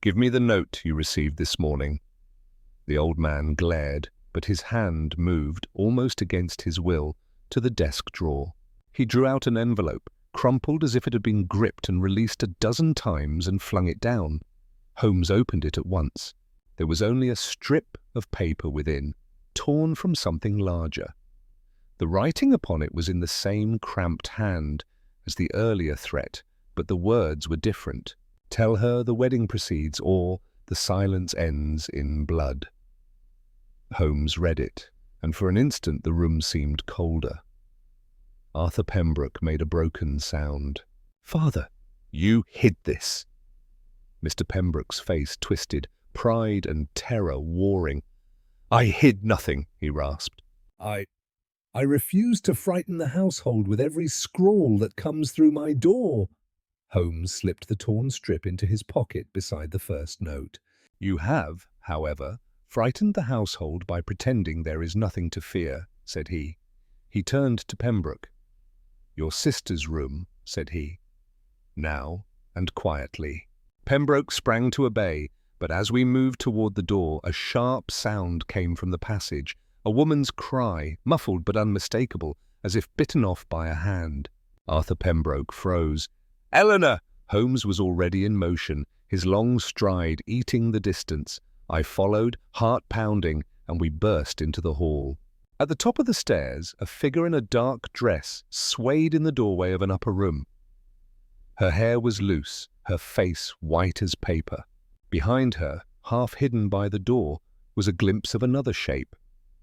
"Give me the note you received this morning." The old man glared, but his hand moved, almost against his will, to the desk drawer. He drew out an envelope, crumpled as if it had been gripped and released a dozen times, and flung it down. Holmes opened it at once. There was only a strip of paper within, torn from something larger. The writing upon it was in the same cramped hand as the earlier threat, but the words were different. "Tell her the wedding proceeds," or "the silence ends in blood." Holmes read it, and for an instant the room seemed colder. Arthur Pembroke made a broken sound. "Father, you hid this." Mr. Pembroke's face twisted, pride and terror warring. "I hid nothing," he rasped. I refuse to frighten the household with every scrawl that comes through my door." Holmes slipped the torn strip into his pocket beside the first note. "You have, however, frightened the household by pretending there is nothing to fear," said he. He turned to Pembroke. "Your sister's room," said he. "Now, and quietly." Pembroke sprang to obey, but as we moved toward the door, a sharp sound came from the passage, a woman's cry, muffled but unmistakable, as if bitten off by a hand. Arthur Pembroke froze. "Eleanor!" Holmes was already in motion, his long stride eating the distance. I followed, heart pounding, and we burst into the hall. At the top of the stairs, a figure in a dark dress swayed in the doorway of an upper room. Her hair was loose, her face white as paper. Behind her, half hidden by the door, was a glimpse of another shape.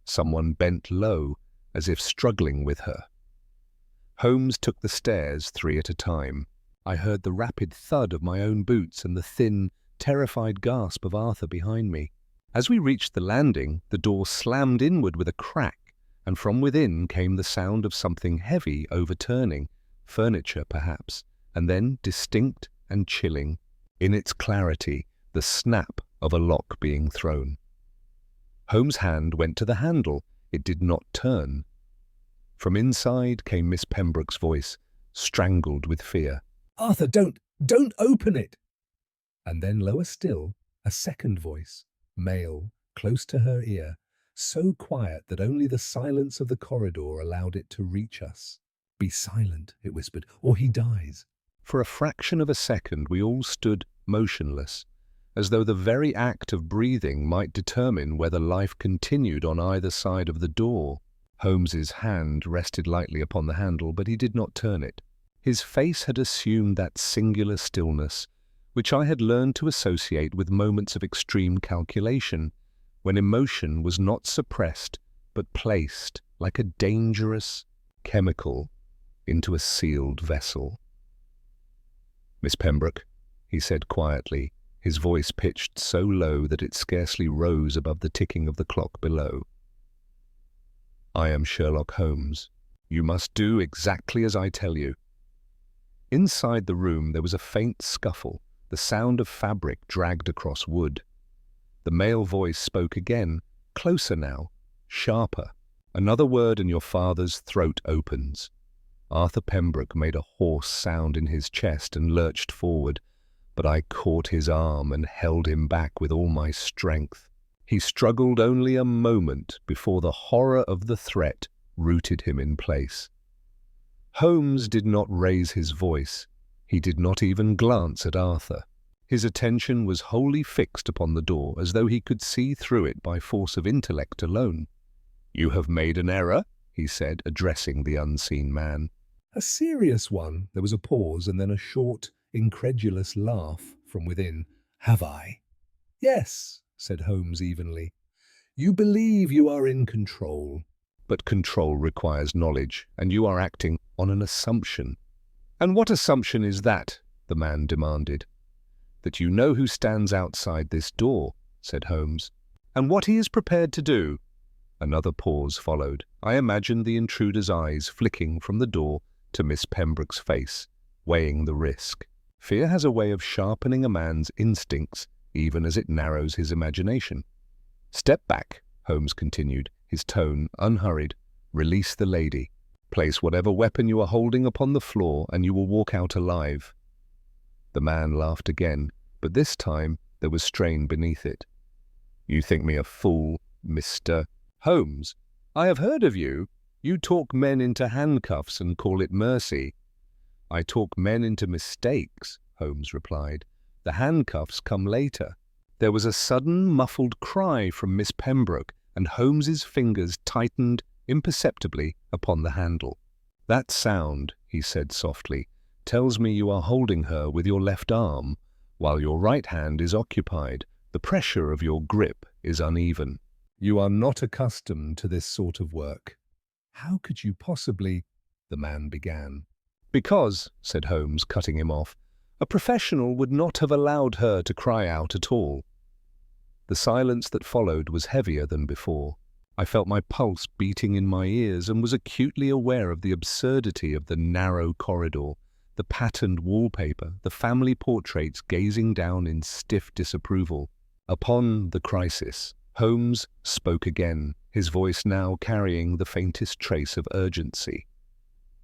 Someone bent low, as if struggling with her. Holmes took the stairs 3 at a time. I heard the rapid thud of my own boots and the thin, terrified gasp of Arthur behind me. As we reached the landing, the door slammed inward with a crack, and from within came the sound of something heavy overturning, furniture perhaps, and then distinct and chilling, in its clarity, the snap of a lock being thrown. Holmes' hand went to the handle. It did not turn. From inside came Miss Pembroke's voice, strangled with fear. "Arthur, don't open it!" And then lower still, a second voice, male, close to her ear, so quiet that only the silence of the corridor allowed it to reach us. "Be silent," it whispered, "or he dies." For a fraction of a second we all stood motionless, as though the very act of breathing might determine whether life continued on either side of the door. Holmes's hand rested lightly upon the handle, but he did not turn it. His face had assumed that singular stillness, which I had learned to associate with moments of extreme calculation, when emotion was not suppressed, but placed, like a dangerous chemical, into a sealed vessel. "Miss Pembroke," he said quietly, his voice pitched so low that it scarcely rose above the ticking of the clock below. "I am Sherlock Holmes. You must do exactly as I tell you." Inside the room there was a faint scuffle, the sound of fabric dragged across wood. The male voice spoke again, closer now, sharper. "Another word and your father's throat opens." Arthur Pembroke made a hoarse sound in his chest and lurched forward, but I caught his arm and held him back with all my strength. He struggled only a moment before the horror of the threat rooted him in place. Holmes did not raise his voice. He did not even glance at Arthur. His attention was wholly fixed upon the door, as though he could see through it by force of intellect alone. "You have made an error," he said, addressing the unseen man. "A serious one." There was a pause and then a short, incredulous laugh from within. "Have I?" "Yes," said Holmes evenly. "You believe you are in control." "But control requires knowledge, and you are acting on an assumption." "And what assumption is that?" the man demanded. "That you know who stands outside this door," said Holmes. "And what he is prepared to do." Another pause followed. I imagined the intruder's eyes flicking from the door to Miss Pembroke's face, weighing the risk. Fear has a way of sharpening a man's instincts, even as it narrows his imagination. "Step back," Holmes continued, his tone unhurried. "Release the lady. Place whatever weapon you are holding upon the floor, and you will walk out alive." The man laughed again, but this time there was strain beneath it. "You think me a fool, Mr. Holmes? I have heard of you. You talk men into handcuffs and call it mercy." "I talk men into mistakes," Holmes replied. "The handcuffs come later." There was a sudden muffled cry from Miss Pembroke, and Holmes's fingers tightened imperceptibly upon the handle. "That sound," he said softly, "tells me you are holding her with your left arm, while your right hand is occupied. The pressure of your grip is uneven." "You are not accustomed to this sort of work. How could you possibly—" the man began. "Because," said Holmes, cutting him off, "a professional would not have allowed her to cry out at all." The silence that followed was heavier than before. I felt my pulse beating in my ears and was acutely aware of the absurdity of the narrow corridor, the patterned wallpaper, the family portraits gazing down in stiff disapproval. Upon the crisis, Holmes spoke again, his voice now carrying the faintest trace of urgency.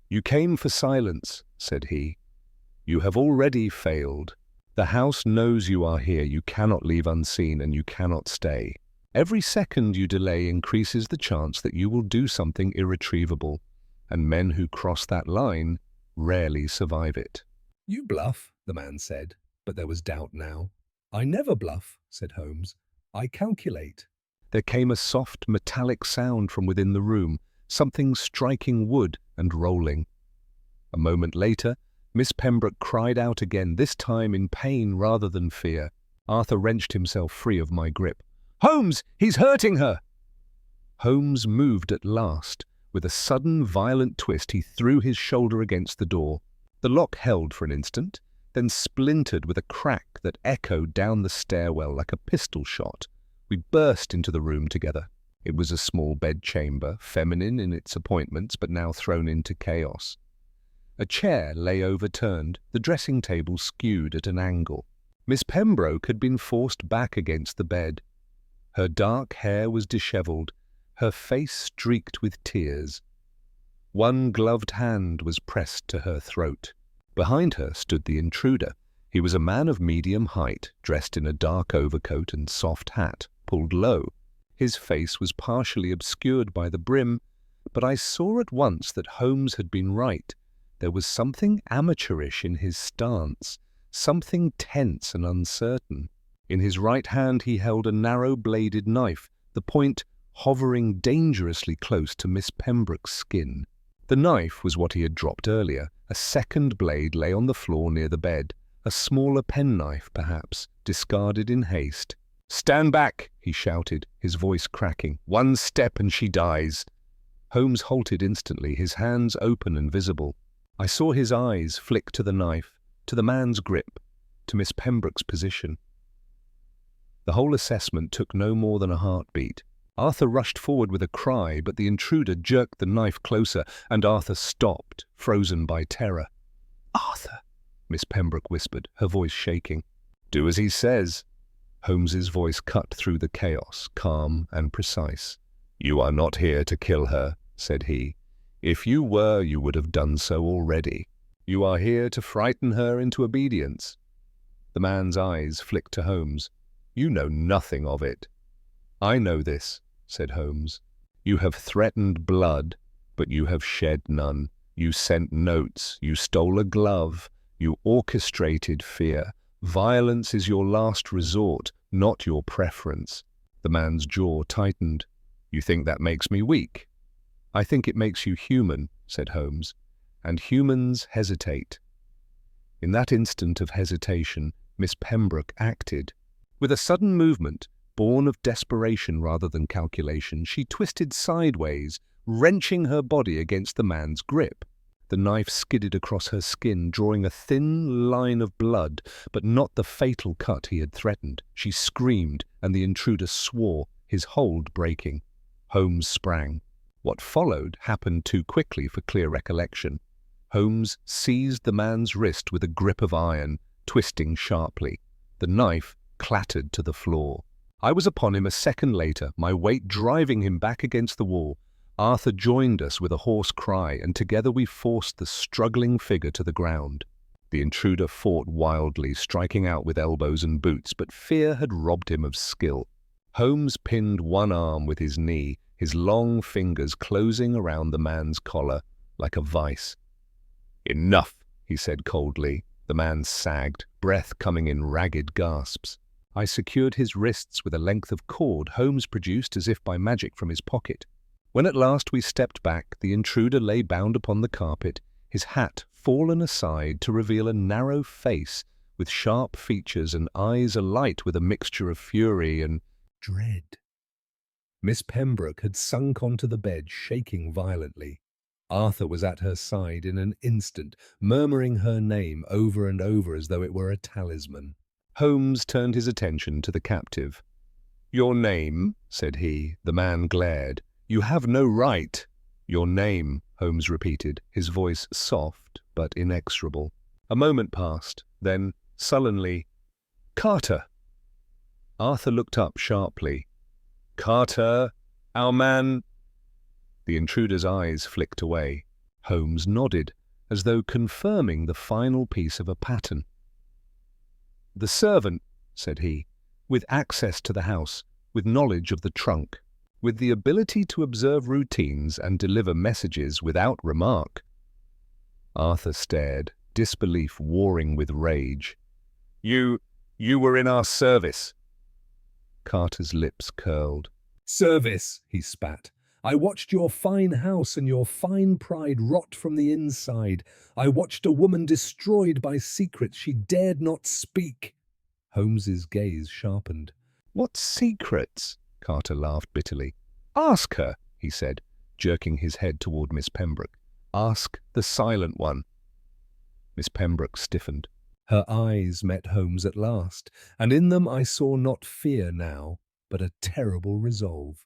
"You came for silence," said he. "You have already failed. The house knows you are here. You cannot leave unseen, and you cannot stay. Every second you delay increases the chance that you will do something irretrievable, and men who cross that line rarely survive it." "You bluff," the man said, but there was doubt now. "I never bluff," said Holmes. "I calculate." There came a soft metallic sound from within the room, something striking wood and rolling. A moment later, Miss Pembroke cried out again, this time in pain rather than fear. Arthur wrenched himself free of my grip. "Holmes, he's hurting her!" Holmes moved at last. With a sudden, violent twist, he threw his shoulder against the door. The lock held for an instant, then splintered with a crack that echoed down the stairwell like a pistol shot. We burst into the room together. It was a small bedchamber, feminine in its appointments, but now thrown into chaos. A chair lay overturned, the dressing table skewed at an angle. Miss Pembroke had been forced back against the bed. Her dark hair was dishevelled, her face streaked with tears. One gloved hand was pressed to her throat. Behind her stood the intruder. He was a man of medium height, dressed in a dark overcoat and soft hat, pulled low. His face was partially obscured by the brim, but I saw at once that Holmes had been right. There was something amateurish in his stance, something tense and uncertain. In his right hand he held a narrow-bladed knife, the point hovering dangerously close to Miss Pembroke's skin. The knife was what he had dropped earlier. A second blade lay on the floor near the bed, a smaller penknife, perhaps, discarded in haste. "Stand back!" he shouted, his voice cracking. "One step and she dies." Holmes halted instantly, his hands open and visible. I saw his eyes flick to the knife, to the man's grip, to Miss Pembroke's position. The whole assessment took no more than a heartbeat. Arthur rushed forward with a cry, but the intruder jerked the knife closer, and Arthur stopped, frozen by terror. "Arthur," Miss Pembroke whispered, her voice shaking. "Do as he says." Holmes's voice cut through the chaos, calm and precise. "You are not here to kill her," said he. "If you were, you would have done so already. You are here to frighten her into obedience." The man's eyes flicked to Holmes. "You know nothing of it." "I know this," said Holmes. "You have threatened blood, but you have shed none. You sent notes, you stole a glove, you orchestrated fear. Violence is your last resort, not your preference." The man's jaw tightened. "You think that makes me weak?" "I think it makes you human," said Holmes, "and humans hesitate." In that instant of hesitation, Miss Pembroke acted. With a sudden movement, born of desperation rather than calculation, she twisted sideways, wrenching her body against the man's grip. The knife skidded across her skin, drawing a thin line of blood, but not the fatal cut he had threatened. She screamed, and the intruder swore, his hold breaking. Holmes sprang. What followed happened too quickly for clear recollection. Holmes seized the man's wrist with a grip of iron, twisting sharply. The knife clattered to the floor. I was upon him a second later, my weight driving him back against the wall. Arthur joined us with a hoarse cry, and together we forced the struggling figure to the ground. The intruder fought wildly, striking out with elbows and boots, but fear had robbed him of skill. Holmes pinned one arm with his knee, his long fingers closing around the man's collar like a vice. "Enough," he said coldly. The man sagged, breath coming in ragged gasps. I secured his wrists with a length of cord Holmes produced as if by magic from his pocket. When at last we stepped back, the intruder lay bound upon the carpet, his hat fallen aside to reveal a narrow face with sharp features and eyes alight with a mixture of fury and dread. Miss Pembroke had sunk onto the bed, shaking violently. Arthur was at her side in an instant, murmuring her name over and over as though it were a talisman. Holmes turned his attention to the captive. "Your name?" said he. The man glared. "You have no right." "Your name," Holmes repeated, his voice soft but inexorable. A moment passed, then, sullenly, "Carter!" Arthur looked up sharply. "Carter, our man—" The intruder's eyes flicked away. Holmes nodded, as though confirming the final piece of a pattern. "The servant," said he, "with access to the house, with knowledge of the trunk, with the ability to observe routines and deliver messages without remark." Arthur stared, disbelief warring with rage. You were in our service." Carter's lips curled. "Service," he spat. "I watched your fine house and your fine pride rot from the inside. I watched a woman destroyed by secrets she dared not speak." Holmes's gaze sharpened. "What secrets?" Carter laughed bitterly. "Ask her," he said, jerking his head toward Miss Pembroke. "Ask the silent one." Miss Pembroke stiffened. Her eyes met Holmes at last, and in them I saw not fear now, but a terrible resolve.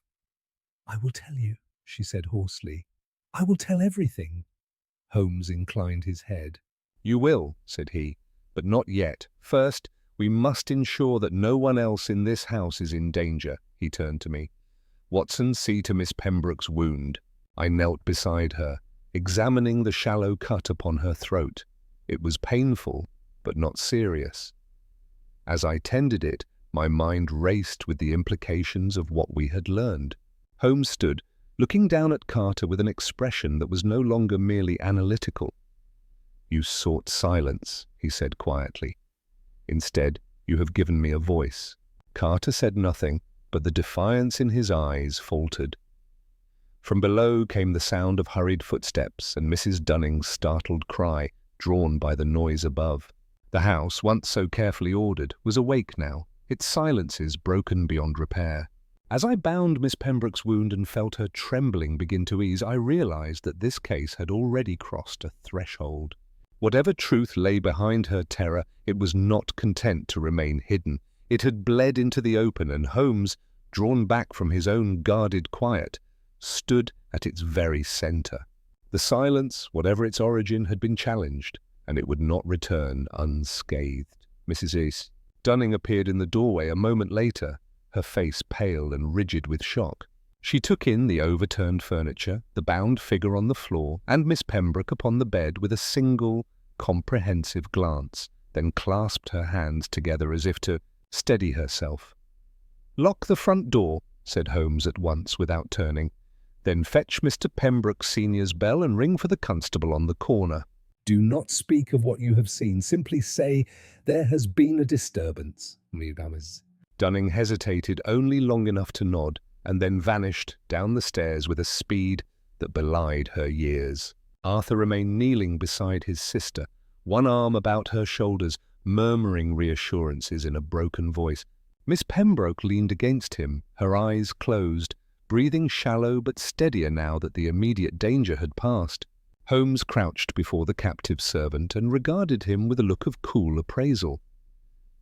"I will tell you," she said hoarsely. "I will tell everything." Holmes inclined his head. "You will," said he, "but not yet. First, we must ensure that no one else in this house is in danger." He turned to me. "Watson, see to Miss Pembroke's wound." I knelt beside her, examining the shallow cut upon her throat. It was painful, but not serious. As I tended it, my mind raced with the implications of what we had learned. Holmes stood, looking down at Carter with an expression that was no longer merely analytical. "You sought silence," he said quietly. "Instead, you have given me a voice." Carter said nothing, but the defiance in his eyes faltered. From below came the sound of hurried footsteps and Mrs. Dunning's startled cry, drawn by the noise above. The house, once so carefully ordered, was awake now, its silences broken beyond repair. As I bound Miss Pembroke's wound and felt her trembling begin to ease, I realized that this case had already crossed a threshold. Whatever truth lay behind her terror, it was not content to remain hidden. It had bled into the open, and Holmes, drawn back from his own guarded quiet, stood at its very center. The silence, whatever its origin, had been challenged, and it would not return unscathed. Mrs. Dunning appeared in the doorway a moment later, her face pale and rigid with shock. She took in the overturned furniture, the bound figure on the floor, and Miss Pembroke upon the bed with a single, comprehensive glance, then clasped her hands together as if to steady herself. "Lock the front door," said Holmes at once without turning. "Then fetch Mr. Pembroke Senior's bell and ring for the constable on the corner." "Do not speak of what you have seen. Simply say, 'There has been a disturbance,' mesdames." Dunning hesitated only long enough to nod, and then vanished down the stairs with a speed that belied her years. Arthur remained kneeling beside his sister, one arm about her shoulders, murmuring reassurances in a broken voice. Miss Pembroke leaned against him, her eyes closed, breathing shallow but steadier now that the immediate danger had passed. Holmes crouched before the captive servant and regarded him with a look of cool appraisal.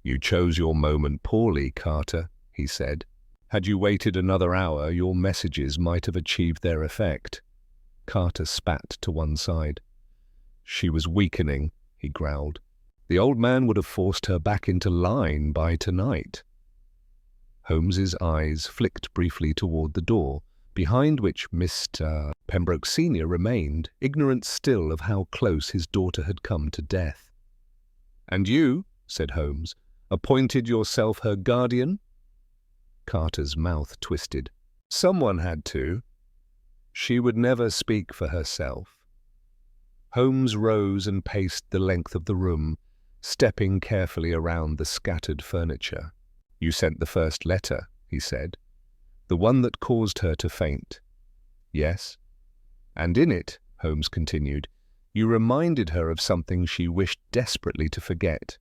"You chose your moment poorly, Carter," he said. "Had you waited another hour, your messages might have achieved their effect." Carter spat to one side. "She was weakening," he growled. "The old man would have forced her back into line by tonight." Holmes's eyes flicked briefly toward the door, behind which Mr. Pembroke Sr. remained, ignorant still of how close his daughter had come to death. "And you," said Holmes, "appointed yourself her guardian?" Carter's mouth twisted. "Someone had to. She would never speak for herself." Holmes rose and paced the length of the room, stepping carefully around the scattered furniture. "You sent the first letter," he said. "The one that caused her to faint." "Yes." "And in it," Holmes continued, "you reminded her of something she wished desperately to forget."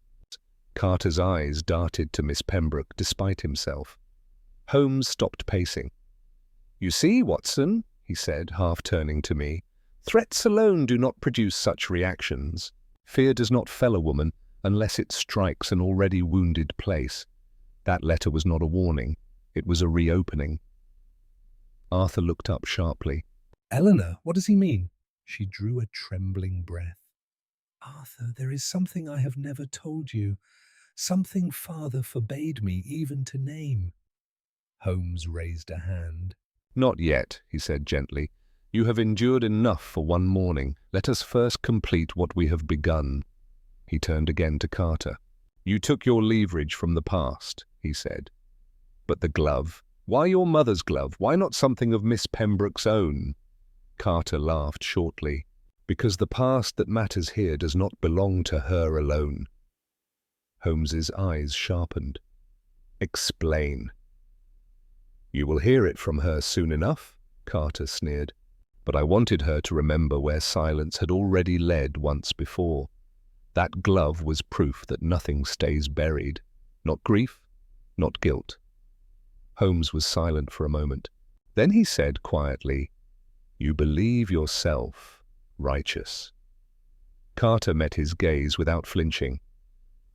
Carter's eyes darted to Miss Pembroke despite himself. Holmes stopped pacing. "You see, Watson," he said, half turning to me, "threats alone do not produce such reactions. Fear does not fell a woman unless it strikes an already wounded place. That letter was not a warning. It was a reopening." Arthur looked up sharply. "Eleanor, what does he mean?" She drew a trembling breath. "Arthur, there is something I have never told you. Something father forbade me even to name." Holmes raised a hand. "Not yet," he said gently. "You have endured enough for one morning. Let us first complete what we have begun." He turned again to Carter. "You took your leverage from the past," he said. "But the glove? Why your mother's glove? Why not something of Miss Pembroke's own?" Carter laughed shortly. "Because the past that matters here does not belong to her alone." Holmes's eyes sharpened. "Explain." "You will hear it from her soon enough," Carter sneered. "But I wanted her to remember where silence had already led once before. That glove was proof that nothing stays buried. Not grief, not guilt." Holmes was silent for a moment. Then he said quietly, "You believe yourself righteous." Carter met his gaze without flinching.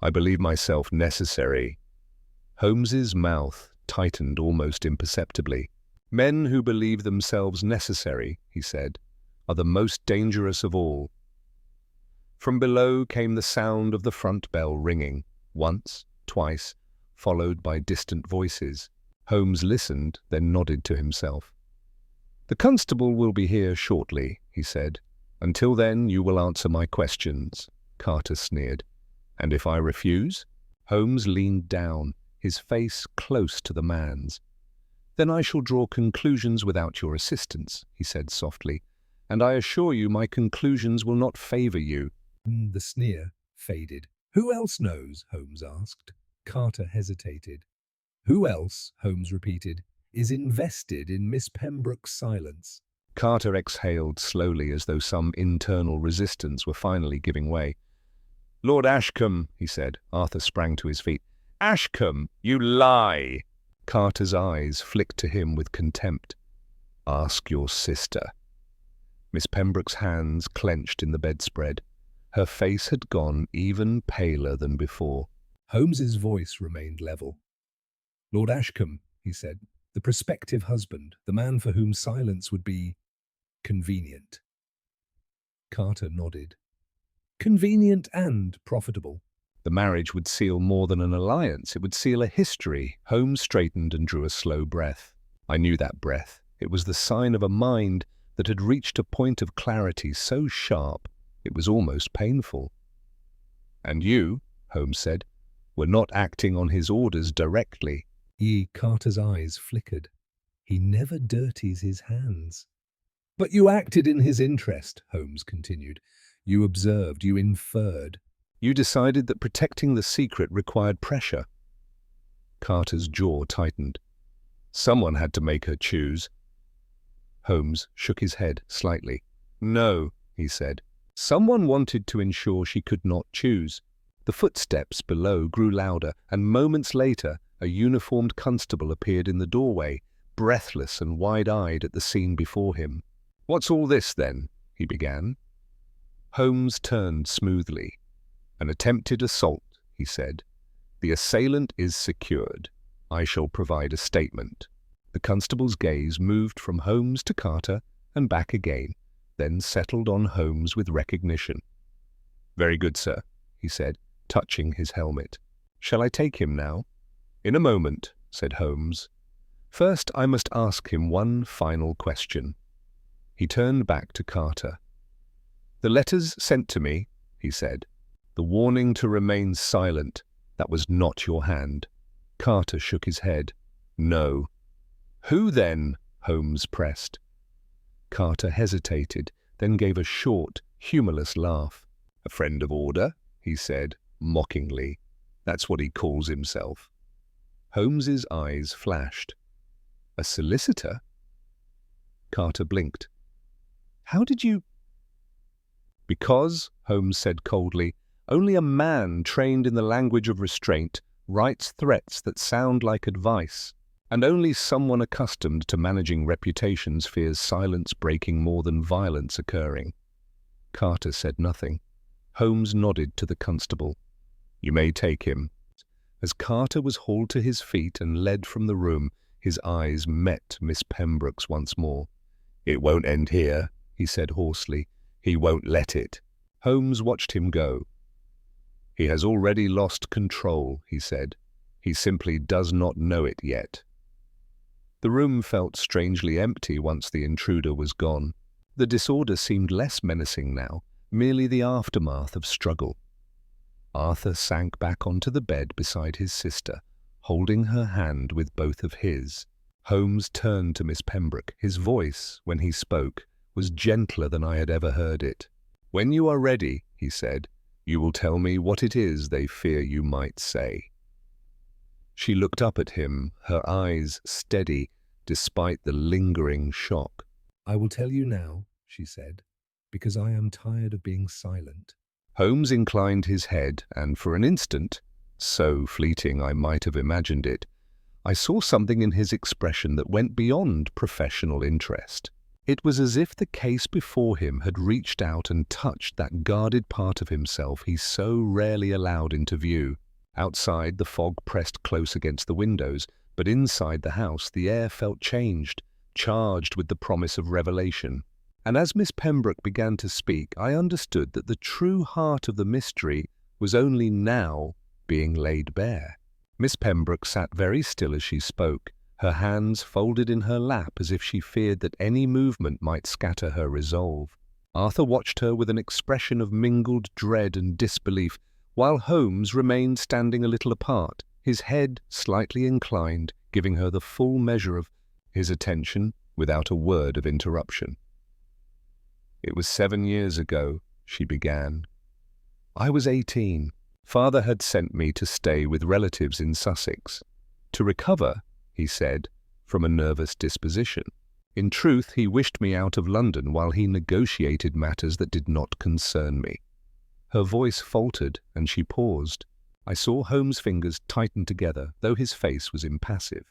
"I believe myself necessary." Holmes's mouth tightened almost imperceptibly. "Men who believe themselves necessary," he said, "are the most dangerous of all." From below came the sound of the front bell ringing, once, twice, followed by distant voices. Holmes listened, then nodded to himself. "The constable will be here shortly," he said. "Until then, you will answer my questions." Carter sneered. "And if I refuse?" Holmes leaned down, his face close to the man's. "Then I shall draw conclusions without your assistance," he said softly. "And I assure you my conclusions will not favor you." The sneer faded. "Who else knows?" Holmes asked. Carter hesitated. "Who else," Holmes repeated, "is invested in Miss Pembroke's silence?" Carter exhaled slowly as though some internal resistance were finally giving way. "Lord Ashcombe," he said. Arthur sprang to his feet. "Ashcombe, you lie!" Carter's eyes flicked to him with contempt. "Ask your sister." Miss Pembroke's hands clenched in the bedspread. Her face had gone even paler than before. Holmes's voice remained level. "Lord Ashcombe," he said, "the prospective husband, the man for whom silence would be convenient." Carter nodded. "Convenient and profitable." The marriage would seal more than an alliance. It would seal a history. Holmes straightened and drew a slow breath. I knew that breath. It was the sign of a mind that had reached a point of clarity so sharp it was almost painful. "And you," Holmes said, "were not acting on his orders directly." Carter's eyes flickered. "He never dirties his hands." "But you acted in his interest," Holmes continued. "You observed, you inferred." "You decided that protecting the secret required pressure." Carter's jaw tightened. "Someone had to make her choose." Holmes shook his head slightly. "No," he said. "Someone wanted to ensure she could not choose." The footsteps below grew louder, and moments later a uniformed constable appeared in the doorway, breathless and wide-eyed at the scene before him. "What's all this, then?" he began. Holmes turned smoothly. "An attempted assault," he said. "The assailant is secured. I shall provide a statement." The constable's gaze moved from Holmes to Carter and back again, then settled on Holmes with recognition. "Very good, sir," he said, touching his helmet. "Shall I take him now?" "In a moment," said Holmes. "First, I must ask him one final question." He turned back to Carter. "The letters sent to me," he said. "The warning to remain silent, that was not your hand." Carter shook his head. "No." "Who then?" Holmes pressed. Carter hesitated, then gave a short, humorless laugh. "A friend of order," he said, mockingly. "That's what he calls himself." Holmes's eyes flashed. "A solicitor?" Carter blinked. "How did you—" "Because," Holmes said coldly, "only a man trained in the language of restraint writes threats that sound like advice, and only someone accustomed to managing reputations fears silence breaking more than violence occurring." Carter said nothing. Holmes nodded to the constable. "You may take him." As Carter was hauled to his feet and led from the room, his eyes met Miss Pembroke's once more. "It won't end here," he said hoarsely. "He won't let it." Holmes watched him go. "He has already lost control," he said. "He simply does not know it yet." The room felt strangely empty once the intruder was gone. The disorder seemed less menacing now, merely the aftermath of struggle. Arthur sank back onto the bed beside his sister, holding her hand with both of his. Holmes turned to Miss Pembroke. His voice, when he spoke, was gentler than I had ever heard it. "When you are ready," he said, "you will tell me what it is they fear you might say." She looked up at him, her eyes steady, despite the lingering shock. "I will tell you now," she said, "because I am tired of being silent." Holmes inclined his head, and for an instant, so fleeting I might have imagined it, I saw something in his expression that went beyond professional interest. It was as if the case before him had reached out and touched that guarded part of himself he so rarely allowed into view. Outside, the fog pressed close against the windows, but inside the house the air felt changed, charged with the promise of revelation. And as Miss Pembroke began to speak, I understood that the true heart of the mystery was only now being laid bare. Miss Pembroke sat very still as she spoke, her hands folded in her lap as if she feared that any movement might scatter her resolve. Arthur watched her with an expression of mingled dread and disbelief, while Holmes remained standing a little apart, his head slightly inclined, giving her the full measure of his attention without a word of interruption. "It was 7 years ago," she began. "I was 18. Father had sent me to stay with relatives in Sussex. To recover, he said, from a nervous disposition. In truth, he wished me out of London while he negotiated matters that did not concern me." Her voice faltered, and she paused. I saw Holmes' fingers tighten together, though his face was impassive.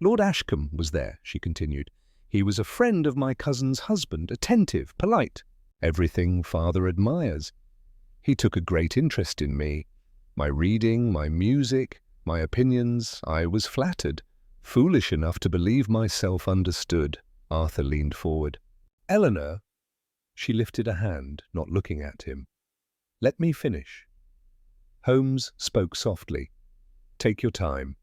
"Lord Ashcombe was there," she continued. "He was a friend of my cousin's husband, attentive, polite, everything father admires. He took a great interest in me. My reading, my music, my opinions. I was flattered, foolish enough to believe myself understood." Arthur leaned forward. "Eleanor," she lifted a hand, not looking at him. "Let me finish." Holmes spoke softly. "Take your time."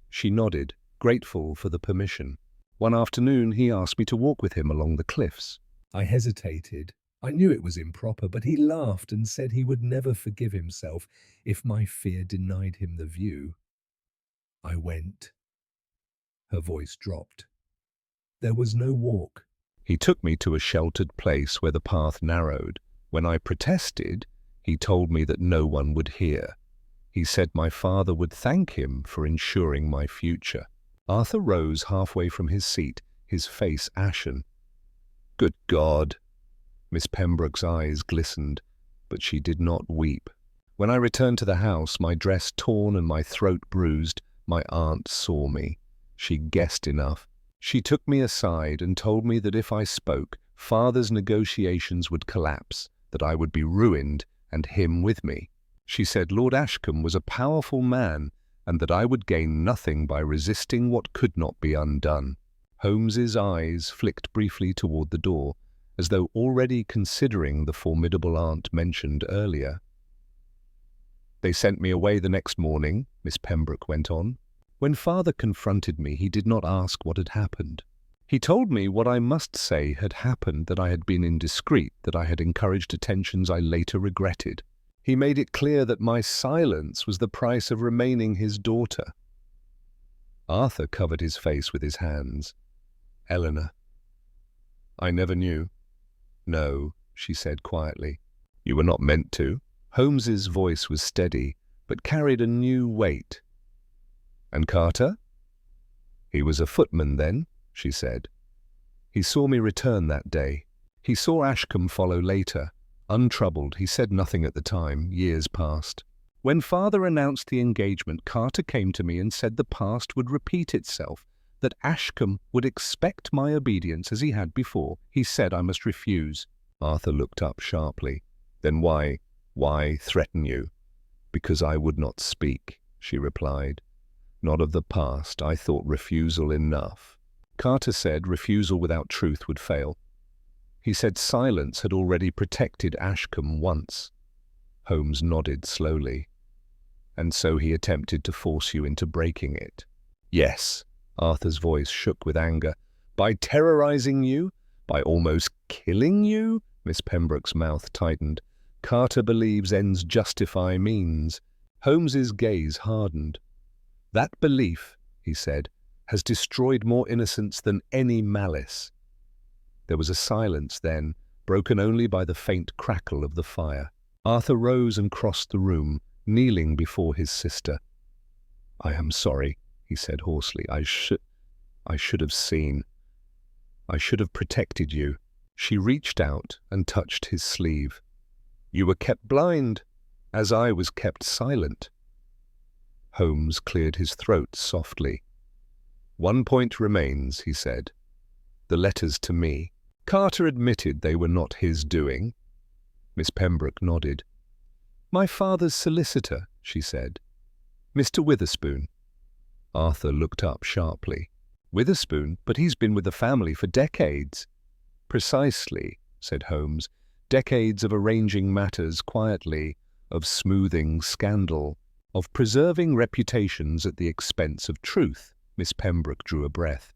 She nodded, grateful for the permission. "One afternoon he asked me to walk with him along the cliffs." I hesitated. I knew it was improper, but he laughed and said he would never forgive himself if my fear denied him the view. I went. Her voice dropped. There was no walk. "He took me to a sheltered place where the path narrowed. When I protested, he told me that no one would hear. He said my father would thank him for ensuring my future." Arthur rose halfway from his seat, his face ashen. "Good God!" Miss Pembroke's eyes glistened, but she did not weep. When I returned to the house, my dress torn and my throat bruised, my aunt saw me. She guessed enough. She took me aside and told me that if I spoke, father's negotiations would collapse, that I would be ruined and him with me. She said Lord Ashcombe was a powerful man and that I would gain nothing by resisting what could not be undone. Holmes's eyes flicked briefly toward the door, as though already considering the formidable aunt mentioned earlier. They sent me away the next morning, Miss Pembroke went on. When father confronted me, he did not ask what had happened. He told me what I must say had happened, that I had been indiscreet, that I had encouraged attentions I later regretted. He made it clear that my silence was the price of remaining his daughter. Arthur covered his face with his hands. Eleanor. I never knew. No, she said quietly. You were not meant to. Holmes's voice was steady, but carried a new weight. And Carter? He was a footman then, she said. He saw me return that day. He saw Ashcombe follow later. Untroubled, he said nothing at the time. Years passed. When father announced the engagement, Carter came to me and said the past would repeat itself, that Ashcombe would expect my obedience as he had before. He said I must refuse. Arthur looked up sharply. Then why threaten you? Because I would not speak, she replied. Not of the past. I thought refusal enough. Carter said refusal without truth would fail. He said silence had already protected Ashcombe once. Holmes nodded slowly. And so he attempted to force you into breaking it. Yes, Arthur's voice shook with anger. By terrorizing you? By almost killing you? Miss Pembroke's mouth tightened. Carter believes ends justify means. Holmes's gaze hardened. That belief, he said, has destroyed more innocence than any malice. There was a silence then, broken only by the faint crackle of the fire. Arthur rose and crossed the room, kneeling before his sister. I am sorry, he said hoarsely. I should have seen. I should have protected you. She reached out and touched his sleeve. You were kept blind, as I was kept silent. Holmes cleared his throat softly. One point remains, he said. The letters to me. Carter admitted they were not his doing. Miss Pembroke nodded. My father's solicitor, she said. Mr. Witherspoon. Arthur looked up sharply. Witherspoon? But he's been with the family for decades. Precisely, said Holmes. Decades of arranging matters quietly, of smoothing scandal, of preserving reputations at the expense of truth. Miss Pembroke drew a breath.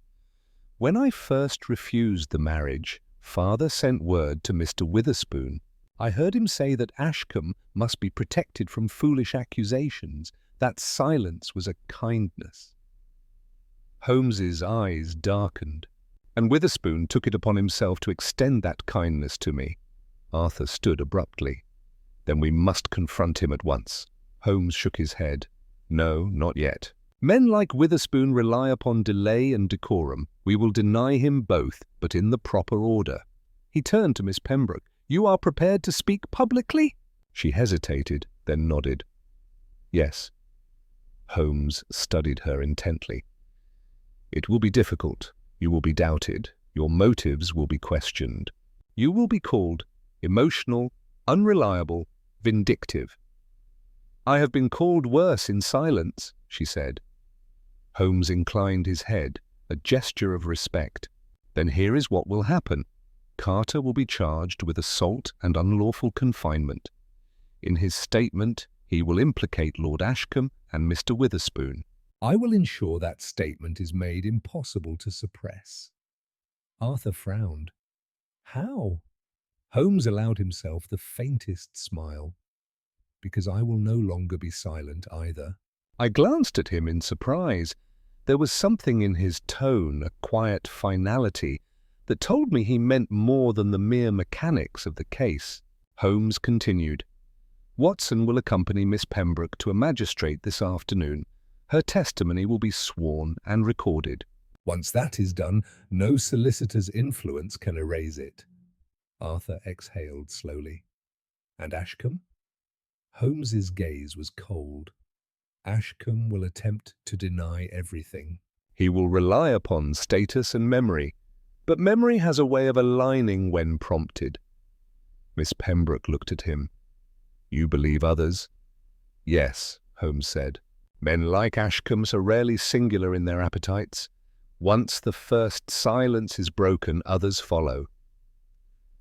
When I first refused the marriage, father sent word to Mr. Witherspoon. I heard him say that Ashcombe must be protected from foolish accusations, that silence was a kindness. Holmes's eyes darkened, and Witherspoon took it upon himself to extend that kindness to me. Arthur stood abruptly. Then we must confront him at once. Holmes shook his head. No, not yet. Men like Witherspoon rely upon delay and decorum. We will deny him both, but in the proper order. He turned to Miss Pembroke. You are prepared to speak publicly? She hesitated, then nodded. Yes. Holmes studied her intently. It will be difficult. You will be doubted. Your motives will be questioned. You will be called emotional, unreliable, vindictive. I have been called worse in silence, she said. Holmes inclined his head, a gesture of respect. Then here is what will happen. Carter will be charged with assault and unlawful confinement. In his statement, he will implicate Lord Ashcombe and Mr. Witherspoon. I will ensure that statement is made impossible to suppress. Arthur frowned. How? Holmes allowed himself the faintest smile. Because I will no longer be silent either. I glanced at him in surprise. There was something in his tone, a quiet finality, that told me he meant more than the mere mechanics of the case. Holmes continued. Watson will accompany Miss Pembroke to a magistrate this afternoon. Her testimony will be sworn and recorded. Once that is done, no solicitor's influence can erase it. Arthur exhaled slowly. And Ashcombe? Holmes's gaze was cold. Ashcombe will attempt to deny everything. He will rely upon status and memory, but memory has a way of aligning when prompted. Miss Pembroke looked at him. "You believe others?" "Yes," Holmes said. "Men like Ashcombe's are rarely singular in their appetites. Once the first silence is broken, others follow."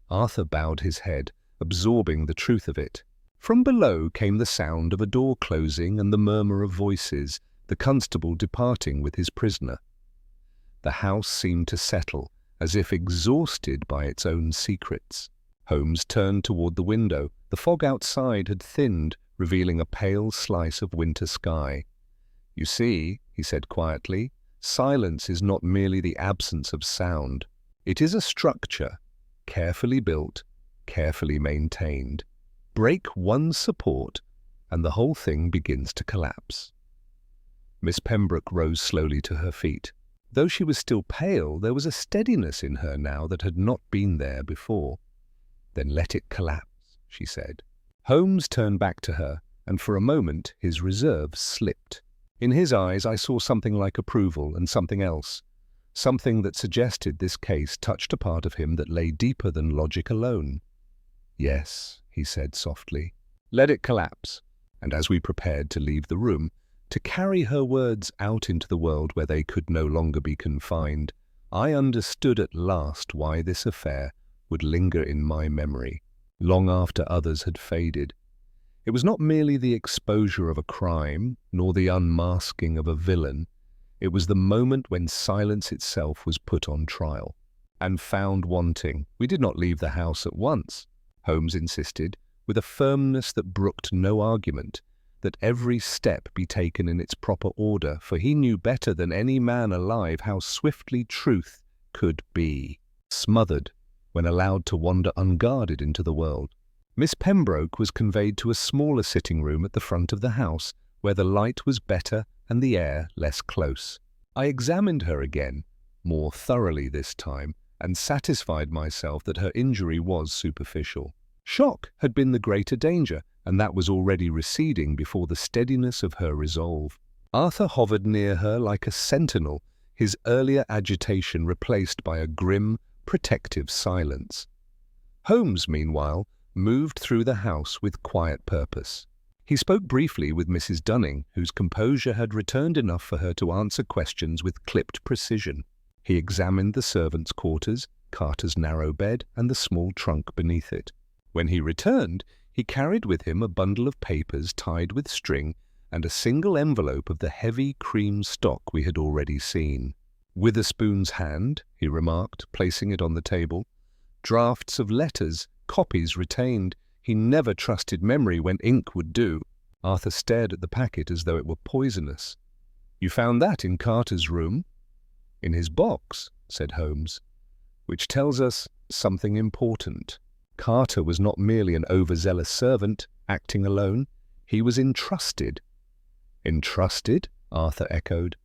Arthur bowed his head, absorbing the truth of it. From below came the sound of a door closing and the murmur of voices, the constable departing with his prisoner. The house seemed to settle, as if exhausted by its own secrets. Holmes turned toward the window. The fog outside had thinned, revealing a pale slice of winter sky. "You see," he said quietly, "silence is not merely the absence of sound. It is a structure, carefully built, carefully maintained. Break one support, and the whole thing begins to collapse." Miss Pembroke rose slowly to her feet. Though she was still pale, there was a steadiness in her now that had not been there before. "Then let it collapse," she said. Holmes turned back to her, and for a moment his reserve slipped. In his eyes I saw something like approval and something else, something that suggested this case touched a part of him that lay deeper than logic alone. "Yes," he said softly, "let it collapse." And as we prepared to leave the room, to carry her words out into the world where they could no longer be confined, I understood at last why this affair would linger in my memory, long after others had faded. It was not merely the exposure of a crime, nor the unmasking of a villain. It was the moment when silence itself was put on trial and found wanting. We did not leave the house at once. Holmes insisted, with a firmness that brooked no argument, that every step be taken in its proper order, for he knew better than any man alive how swiftly truth could be smothered when allowed to wander unguarded into the world. Miss Pembroke was conveyed to a smaller sitting room at the front of the house, where the light was better and the air less close. I examined her again, more thoroughly this time, and satisfied myself that her injury was superficial. Shock had been the greater danger, and that was already receding before the steadiness of her resolve. Arthur hovered near her like a sentinel, his earlier agitation replaced by a grim, protective silence. Holmes, meanwhile, moved through the house with quiet purpose. He spoke briefly with Mrs. Dunning, whose composure had returned enough for her to answer questions with clipped precision. He examined the servants' quarters, Carter's narrow bed, and the small trunk beneath it. When he returned, he carried with him a bundle of papers tied with string and a single envelope of the heavy cream stock we had already seen. "Witherspoon's hand," he remarked, placing it on the table. "Drafts of letters, copies retained. He never trusted memory when ink would do." Arthur stared at the packet as though it were poisonous. "You found that in Carter's room?" "In his box," said Holmes, "which tells us something important. Carter was not merely an overzealous servant, acting alone. He was entrusted." "Entrusted?" Arthur echoed.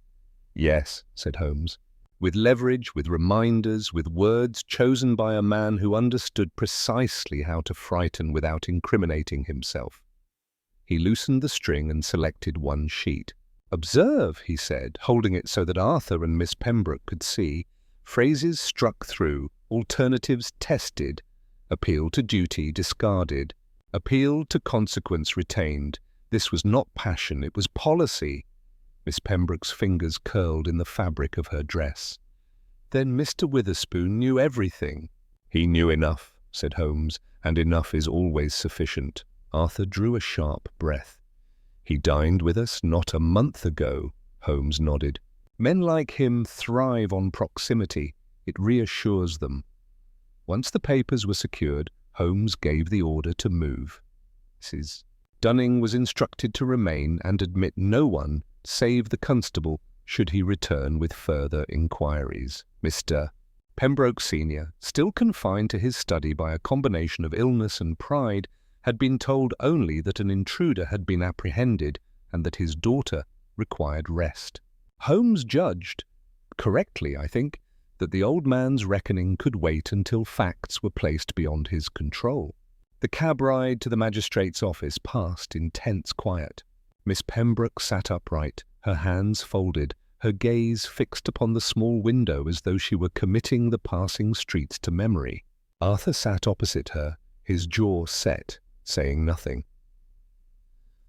"Yes," said Holmes. "With leverage, with reminders, with words chosen by a man who understood precisely how to frighten without incriminating himself." He loosened the string and selected one sheet. "Observe," he said, holding it so that Arthur and Miss Pembroke could see, "phrases struck through, alternatives tested, appeal to duty discarded, appeal to consequence retained. This was not passion, it was policy." Miss Pembroke's fingers curled in the fabric of her dress. "Then Mr. Witherspoon knew everything." "He knew enough," said Holmes, "and enough is always sufficient." Arthur drew a sharp breath. "He dined with us not a month ago," Holmes nodded. "Men like him thrive on proximity. It reassures them." Once the papers were secured, Holmes gave the order to move. Mrs. Dunning was instructed to remain and admit no one save the constable should he return with further inquiries. Mr. Pembroke Sr., still confined to his study by a combination of illness and pride, had been told only that an intruder had been apprehended and that his daughter required rest. Holmes judged, correctly I think, that the old man's reckoning could wait until facts were placed beyond his control. The cab ride to the magistrate's office passed in tense quiet. Miss Pembroke sat upright, her hands folded, her gaze fixed upon the small window as though she were committing the passing streets to memory. Arthur sat opposite her, his jaw set, saying nothing.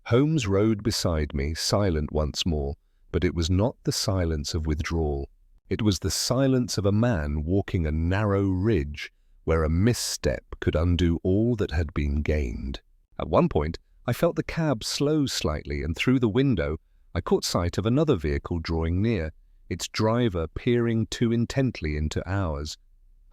Holmes rode beside me, silent once more, but it was not the silence of withdrawal. It was the silence of a man walking a narrow ridge where a misstep could undo all that had been gained. At one point, I felt the cab slow slightly, and through the window I caught sight of another vehicle drawing near, its driver peering too intently into ours.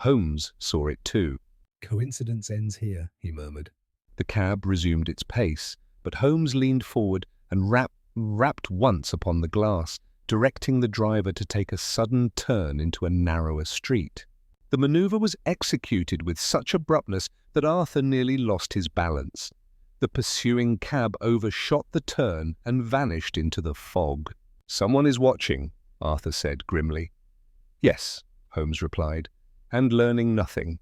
Holmes saw it too. "Coincidence ends here," he murmured. The cab resumed its pace, but Holmes leaned forward and rapped once upon the glass, directing the driver to take a sudden turn into a narrower street. The maneuver was executed with such abruptness that Arthur nearly lost his balance. The pursuing cab overshot the turn and vanished into the fog. "Someone is watching," Arthur said grimly. "Yes," Holmes replied, "and learning nothing."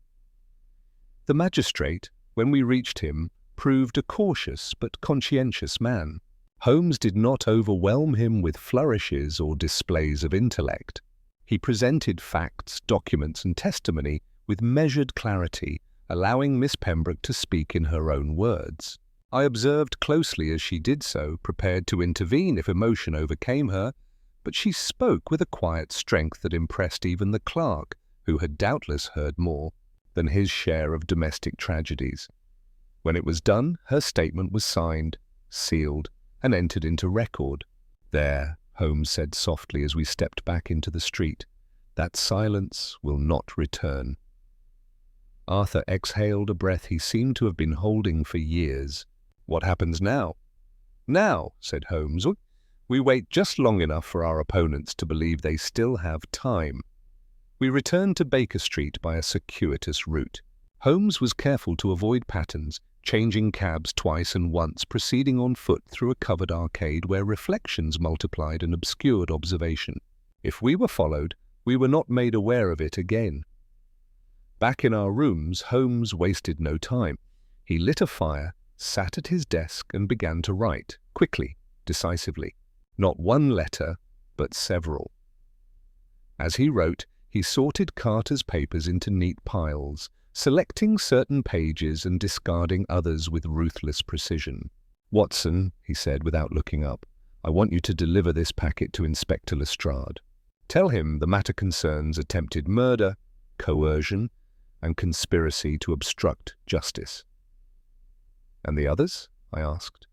The magistrate, when we reached him, proved a cautious but conscientious man. Holmes did not overwhelm him with flourishes or displays of intellect. He presented facts, documents, and testimony with measured clarity, allowing Miss Pembroke to speak in her own words. I observed closely as she did so, prepared to intervene if emotion overcame her, but she spoke with a quiet strength that impressed even the clerk, who had doubtless heard more than his share of domestic tragedies. When it was done, her statement was signed, sealed, and entered into record. "There," Holmes said softly as we stepped back into the street, "that silence will not return." Arthur exhaled a breath he seemed to have been holding for years. "What happens now?" "Now," said Holmes, "we wait just long enough for our opponents to believe they still have time." We returned to Baker Street by a circuitous route. Holmes was careful to avoid patterns, changing cabs twice and once, proceeding on foot through a covered arcade where reflections multiplied and obscured observation. If we were followed, we were not made aware of it again. Back in our rooms, Holmes wasted no time. He lit a fire, sat at his desk, and began to write, quickly, decisively. Not one letter, but several. As he wrote, he sorted Carter's papers into neat piles, selecting certain pages and discarding others with ruthless precision. "Watson," he said without looking up, "I want you to deliver this packet to Inspector Lestrade. Tell him the matter concerns attempted murder, coercion, and conspiracy to obstruct justice." "And the others?" I asked.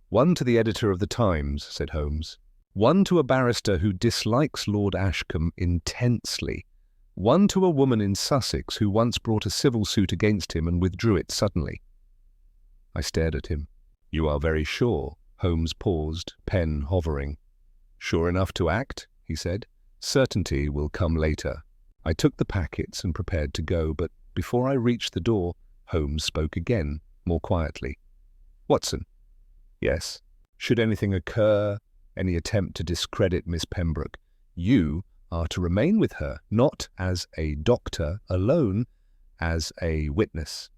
"One to the editor of the Times," said Holmes. "One to a barrister who dislikes Lord Ashcombe intensely. One to a woman in Sussex who once brought a civil suit against him and withdrew it suddenly." I stared at him. "You are very sure?" Holmes paused, pen hovering. "Sure enough to act?" he said. "Certainty will come later." I took the packets and prepared to go, but before I reached the door, Holmes spoke again, more quietly. "Watson." "Yes." "Should anything occur, any attempt to discredit Miss Pembroke, you are to remain with her, not as a doctor alone, as a witness."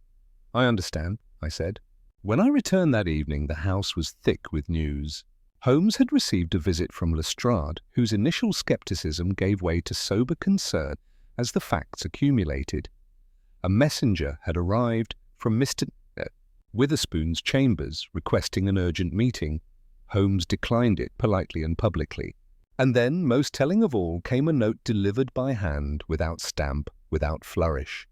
"I understand," I said. When I returned that evening, the house was thick with news. Holmes had received a visit from Lestrade, whose initial skepticism gave way to sober concern as the facts accumulated. A messenger had arrived from Mr. Witherspoon's chambers requesting an urgent meeting. Holmes declined it politely and publicly. And then, most telling of all, came a note delivered by hand, without stamp, without flourish.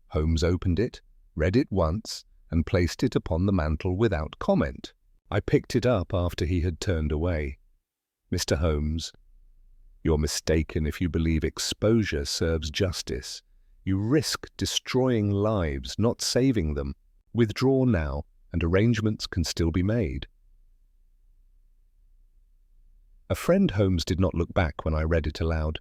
Holmes opened it, read it once, and placed it upon the mantel without comment. I picked it up after he had turned away. "Mr. Holmes, you're mistaken if you believe exposure serves justice. You risk destroying lives, not saving them. Withdraw now, and arrangements can still be made." A friend Holmes did not look back when I read it aloud.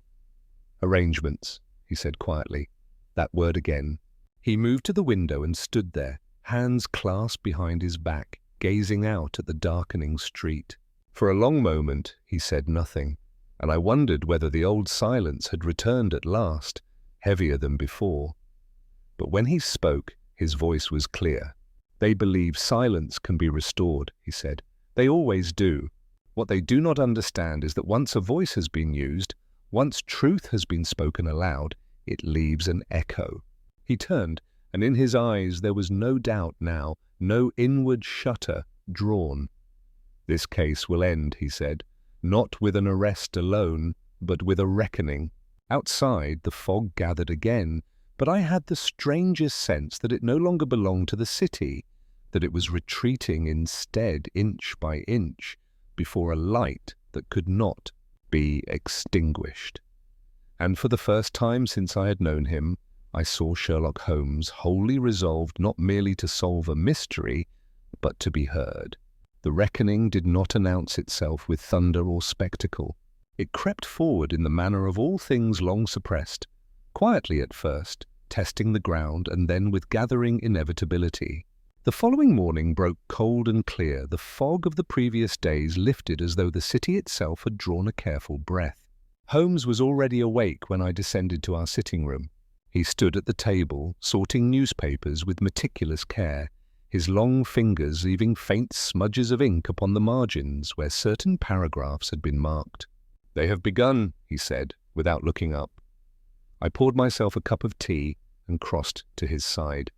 "Arrangements," he said quietly. That word again. He moved to the window and stood there, hands clasped behind his back, gazing out at the darkening street. For a long moment he said nothing, and I wondered whether the old silence had returned at last, heavier than before. But when he spoke, his voice was clear. "They believe silence can be restored," he said. "They always do. What they do not understand is that once a voice has been used, once truth has been spoken aloud, it leaves an echo." He turned and in his eyes there was no doubt now, no inward shutter drawn. "This case will end," he said, "not with an arrest alone, but with a reckoning." Outside, the fog gathered again, but I had the strangest sense that it no longer belonged to the city, that it was retreating instead, inch by inch, before a light that could not be extinguished. And for the first time since I had known him, I saw Sherlock Holmes wholly resolved not merely to solve a mystery, but to be heard. The reckoning did not announce itself with thunder or spectacle. It crept forward in the manner of all things long suppressed, quietly at first, testing the ground, and then with gathering inevitability. The following morning broke cold and clear. The fog of the previous days lifted as though the city itself had drawn a careful breath. Holmes was already awake when I descended to our sitting room. He stood at the table, sorting newspapers with meticulous care, his long fingers leaving faint smudges of ink upon the margins where certain paragraphs had been marked. "They have begun," he said, without looking up. I poured myself a cup of tea and crossed to his side.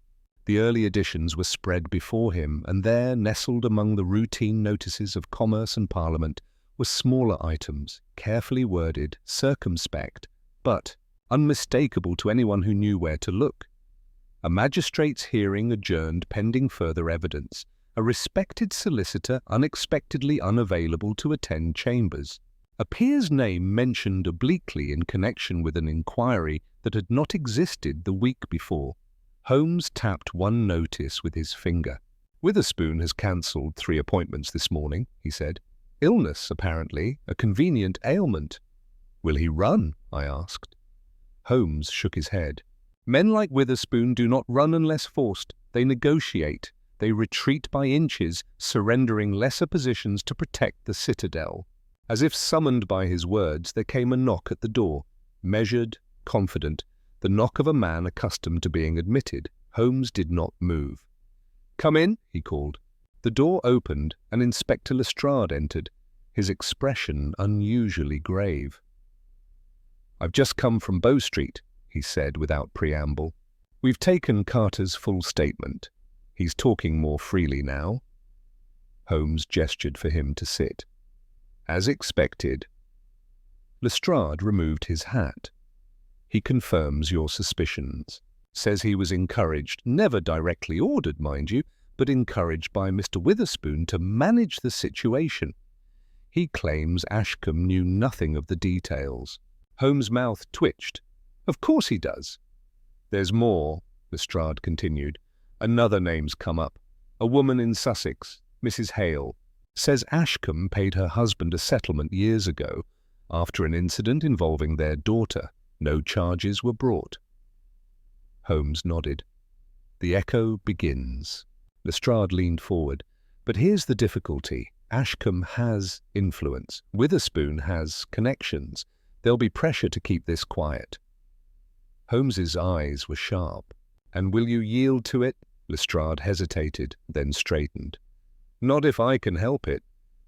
The early editions were spread before him, and there, nestled among the routine notices of commerce and Parliament, were smaller items, carefully worded, circumspect, but unmistakable to anyone who knew where to look. A magistrate's hearing adjourned pending further evidence, a respected solicitor unexpectedly unavailable to attend chambers, a peer's name mentioned obliquely in connection with an inquiry that had not existed the week before. Holmes tapped one notice with his finger. "Witherspoon has cancelled 3 appointments this morning," he said. "Illness, apparently, a convenient ailment." "Will he run?" I asked. Holmes shook his head. "Men like Witherspoon do not run unless forced. They negotiate. They retreat by inches, surrendering lesser positions to protect the citadel." As if summoned by his words, there came a knock at the door, measured, confident, the knock of a man accustomed to being admitted. Holmes did not move. "Come in," he called. The door opened, and Inspector Lestrade entered, his expression unusually grave. "I've just come from Bow Street," he said without preamble. "We've taken Carter's full statement. He's talking more freely now." Holmes gestured for him to sit. "As expected." Lestrade removed his hat. "He confirms your suspicions. Says he was encouraged, never directly ordered, mind you, but encouraged by Mr. Witherspoon to manage the situation. He claims Ashcombe knew nothing of the details." Holmes' mouth twitched. "Of course he does." "There's more," Lestrade continued. "Another name's come up. A woman in Sussex, Mrs. Hale. Says Ashcombe paid her husband a settlement years ago after an incident involving their daughter. No charges were brought." Holmes nodded. "The echo begins." Lestrade leaned forward. "But here's the difficulty. Ashcombe has influence. Witherspoon has connections. There'll be pressure to keep this quiet." Holmes's eyes were sharp. "And will you yield to it?" Lestrade hesitated, then straightened. "Not if I can help it,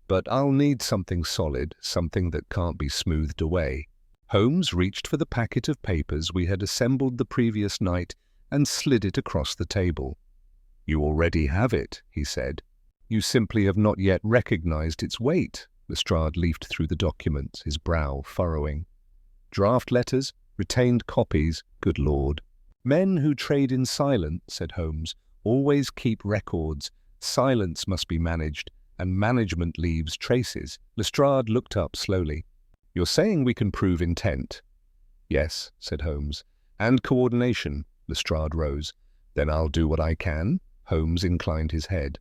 but I'll need something solid, something that can't be smoothed away." Holmes reached for the packet of papers we had assembled the previous night and slid it across the table. "You already have it," he said. "You simply have not yet recognized its weight." Lestrade leafed through the documents, his brow furrowing. "Draft letters, retained copies, good Lord." "Men who trade in silence," said Holmes, "always keep records. Silence must be managed, and management leaves traces." Lestrade looked up slowly. "You're saying we can prove intent?" "Yes," said Holmes. "And coordination." Lestrade rose. "Then I'll do what I can." Holmes inclined his head.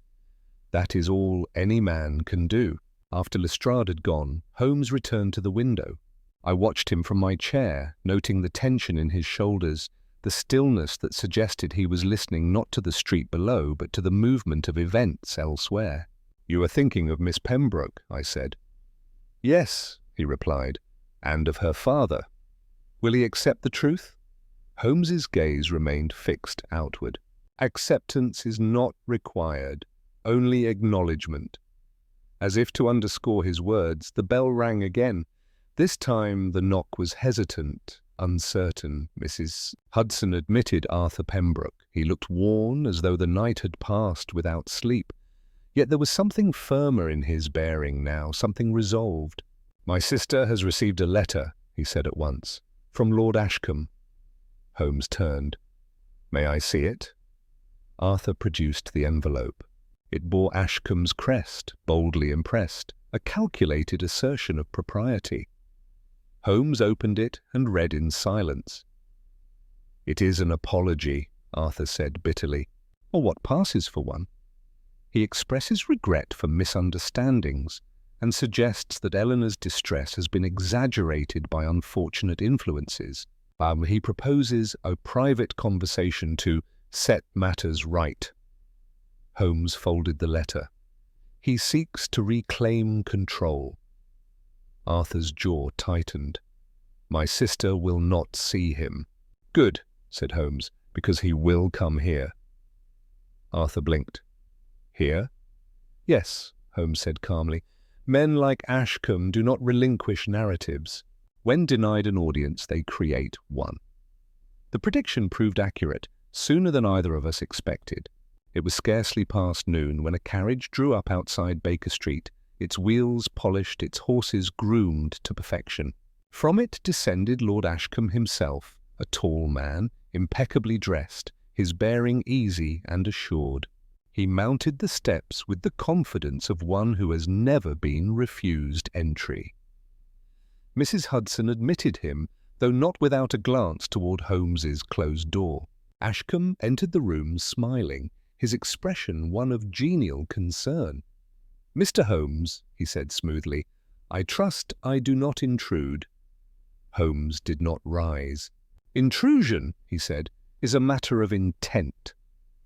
"That is all any man can do." After Lestrade had gone, Holmes returned to the window. I watched him from my chair, noting the tension in his shoulders, the stillness that suggested he was listening not to the street below, but to the movement of events elsewhere. "You are thinking of Miss Pembroke," I said. "Yes," he replied, "and of her father." "Will he accept the truth?" Holmes's gaze remained fixed outward. "Acceptance is not required, only acknowledgement." As if to underscore his words, the bell rang again. This time the knock was hesitant, uncertain, Mrs. Hudson admitted Arthur Pembroke. He looked worn, as though the night had passed without sleep. Yet there was something firmer in his bearing now, something resolved. "My sister has received a letter," he said at once, "from Lord Ashcombe." Holmes turned. "May I see it?" Arthur produced the envelope. It bore Ashcombe's crest, boldly impressed, a calculated assertion of propriety. Holmes opened it and read in silence. "It is an apology," Arthur said bitterly. "Or what passes for one? He expresses regret for misunderstandings and suggests that Eleanor's distress has been exaggerated by unfortunate influences. He proposes a private conversation to set matters right." Holmes folded the letter. "He seeks to reclaim control." Arthur's jaw tightened. "My sister will not see him." "Good," said Holmes, "because he will come here." Arthur blinked. "Here?" "Yes," Holmes said calmly. "Men like Ashcombe do not relinquish narratives. When denied an audience, they create one." The prediction proved accurate, sooner than either of us expected. It was scarcely past noon when a carriage drew up outside Baker Street, its wheels polished, its horses groomed to perfection. From it descended Lord Ashcombe himself, a tall man, impeccably dressed, his bearing easy and assured. He mounted the steps with the confidence of one who has never been refused entry. Mrs. Hudson admitted him, though not without a glance toward Holmes's closed door. Ashcombe entered the room smiling, his expression one of genial concern. "Mr. Holmes," he said smoothly, "I trust I do not intrude." Holmes did not rise. "Intrusion," he said, "is a matter of intent."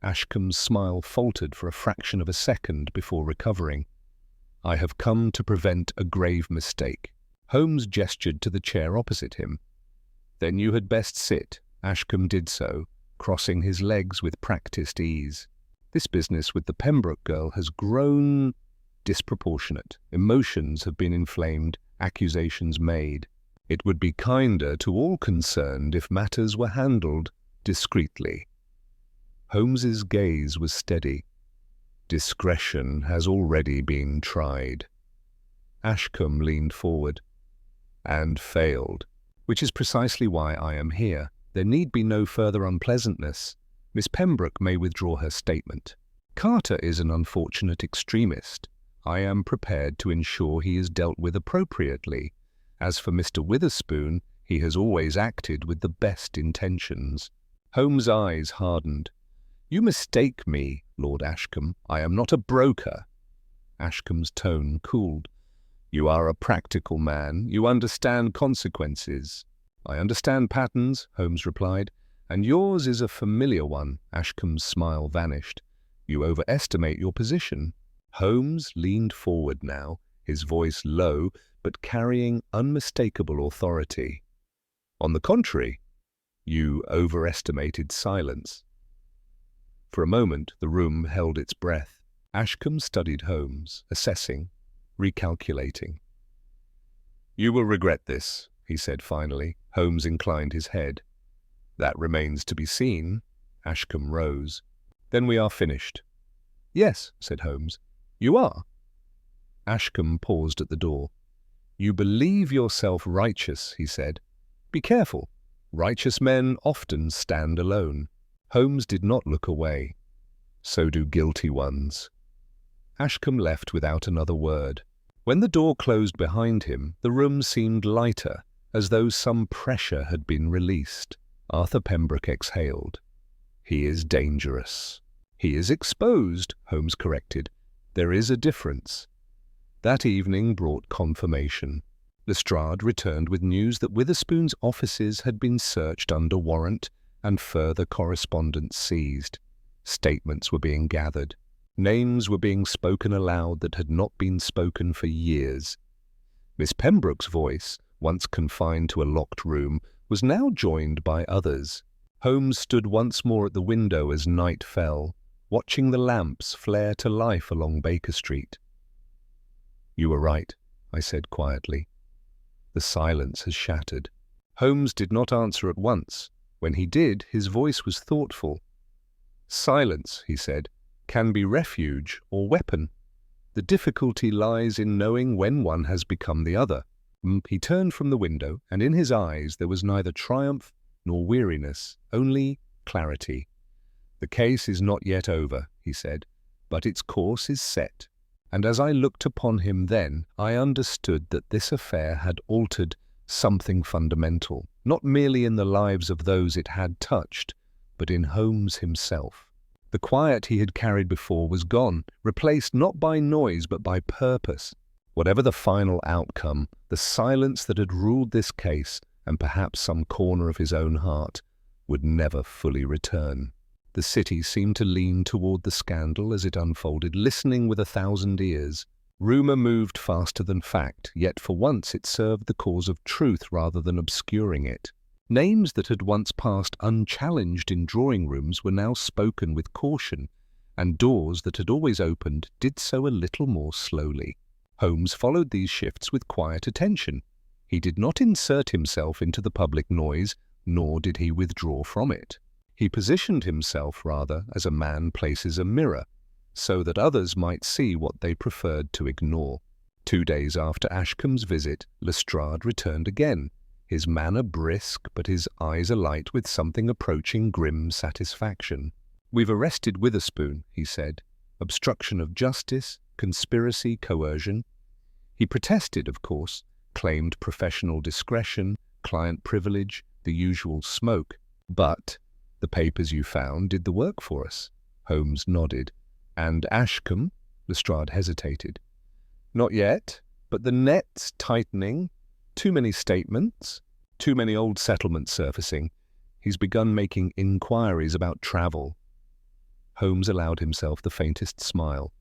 Ashcombe's smile faltered for a fraction of a second before recovering. "I have come to prevent a grave mistake." Holmes gestured to the chair opposite him. "Then you had best sit." Ashcombe did so, crossing his legs with practiced ease. "This business with the Pembroke girl has grown disproportionate. Emotions have been inflamed, accusations made. It would be kinder to all concerned if matters were handled discreetly." Holmes's gaze was steady. "Discretion has already been tried." Ashcombe leaned forward. "And failed. Which is precisely why I am here. There need be no further unpleasantness. Miss Pembroke may withdraw her statement. Carter is an unfortunate extremist. I am prepared to ensure he is dealt with appropriately. As for Mr. Witherspoon, he has always acted with the best intentions." Holmes' eyes hardened. "You mistake me, Lord Ashcombe. I am not a broker." Ashcombe's tone cooled. "You are a practical man. You understand consequences." "I understand patterns," Holmes replied, "and yours is a familiar one." Ashcombe's smile vanished. "You overestimate your position." Holmes leaned forward now, his voice low, but carrying unmistakable authority. "On the contrary, you overestimated silence." For a moment, the room held its breath. Ashcombe studied Holmes, assessing, recalculating. "You will regret this," he said finally. Holmes inclined his head. "That remains to be seen." Ashcombe rose. "Then we are finished." "Yes," said Holmes. "You are." Ashcombe paused at the door. "You believe yourself righteous," he said. "Be careful. Righteous men often stand alone." Holmes did not look away. "So do guilty ones." Ashcombe left without another word. When the door closed behind him, the room seemed lighter, as though some pressure had been released. Arthur Pembroke exhaled. "He is dangerous." "He is exposed," Holmes corrected. "There is a difference." That evening brought confirmation. Lestrade returned with news that Witherspoon's offices had been searched under warrant and further correspondence seized. Statements were being gathered. Names were being spoken aloud that had not been spoken for years. Miss Pembroke's voice, once confined to a locked room, was now joined by others. Holmes stood once more at the window as night fell, watching the lamps flare to life along Baker Street. "You were right," I said quietly. "The silence has shattered. Holmes did not answer at once. When he did, his voice was thoughtful. "Silence," he said, "can be refuge or weapon. The difficulty lies in knowing when one has become the other." He turned from the window, and in his eyes there was neither triumph nor weariness, only clarity. "The case is not yet over," he said, "but its course is set." And as I looked upon him then, I understood that this affair had altered something fundamental, not merely in the lives of those it had touched, but in Holmes himself. The quiet he had carried before was gone, replaced not by noise but by purpose. Whatever the final outcome, the silence that had ruled this case, and perhaps some corner of his own heart, would never fully return. The city seemed to lean toward the scandal as it unfolded, listening with 1,000 ears. Rumour moved faster than fact, yet for once it served the cause of truth rather than obscuring it. Names that had once passed unchallenged in drawing rooms were now spoken with caution, and doors that had always opened did so a little more slowly. Holmes followed these shifts with quiet attention. He did not insert himself into the public noise, nor did he withdraw from it. He positioned himself, rather, as a man places a mirror, so that others might see what they preferred to ignore. 2 days after Ashcombe's visit, Lestrade returned again, his manner brisk but his eyes alight with something approaching grim satisfaction. "We've arrested Witherspoon," he said. "Obstruction of justice, conspiracy, coercion." He protested, of course, claimed professional discretion, client privilege, the usual smoke. "But the papers you found did the work for us." Holmes nodded. "And Ashcombe?" Lestrade hesitated. "Not yet, but the net's tightening. Too many statements, too many old settlements surfacing. He's begun making inquiries about travel." Holmes allowed himself the faintest smile.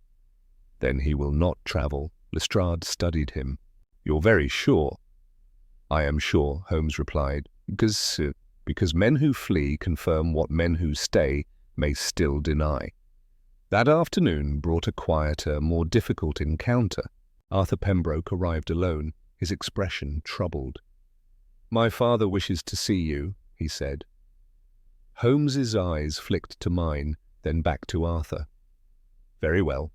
"Then he will not travel." Lestrade studied him. "You're very sure?" "I am sure," Holmes replied, because men who flee confirm what men who stay may still deny." That afternoon brought a quieter, more difficult encounter. Arthur Pembroke arrived alone, his expression troubled. "My father wishes to see you," he said. Holmes's eyes flicked to mine, then back to Arthur. "Very well."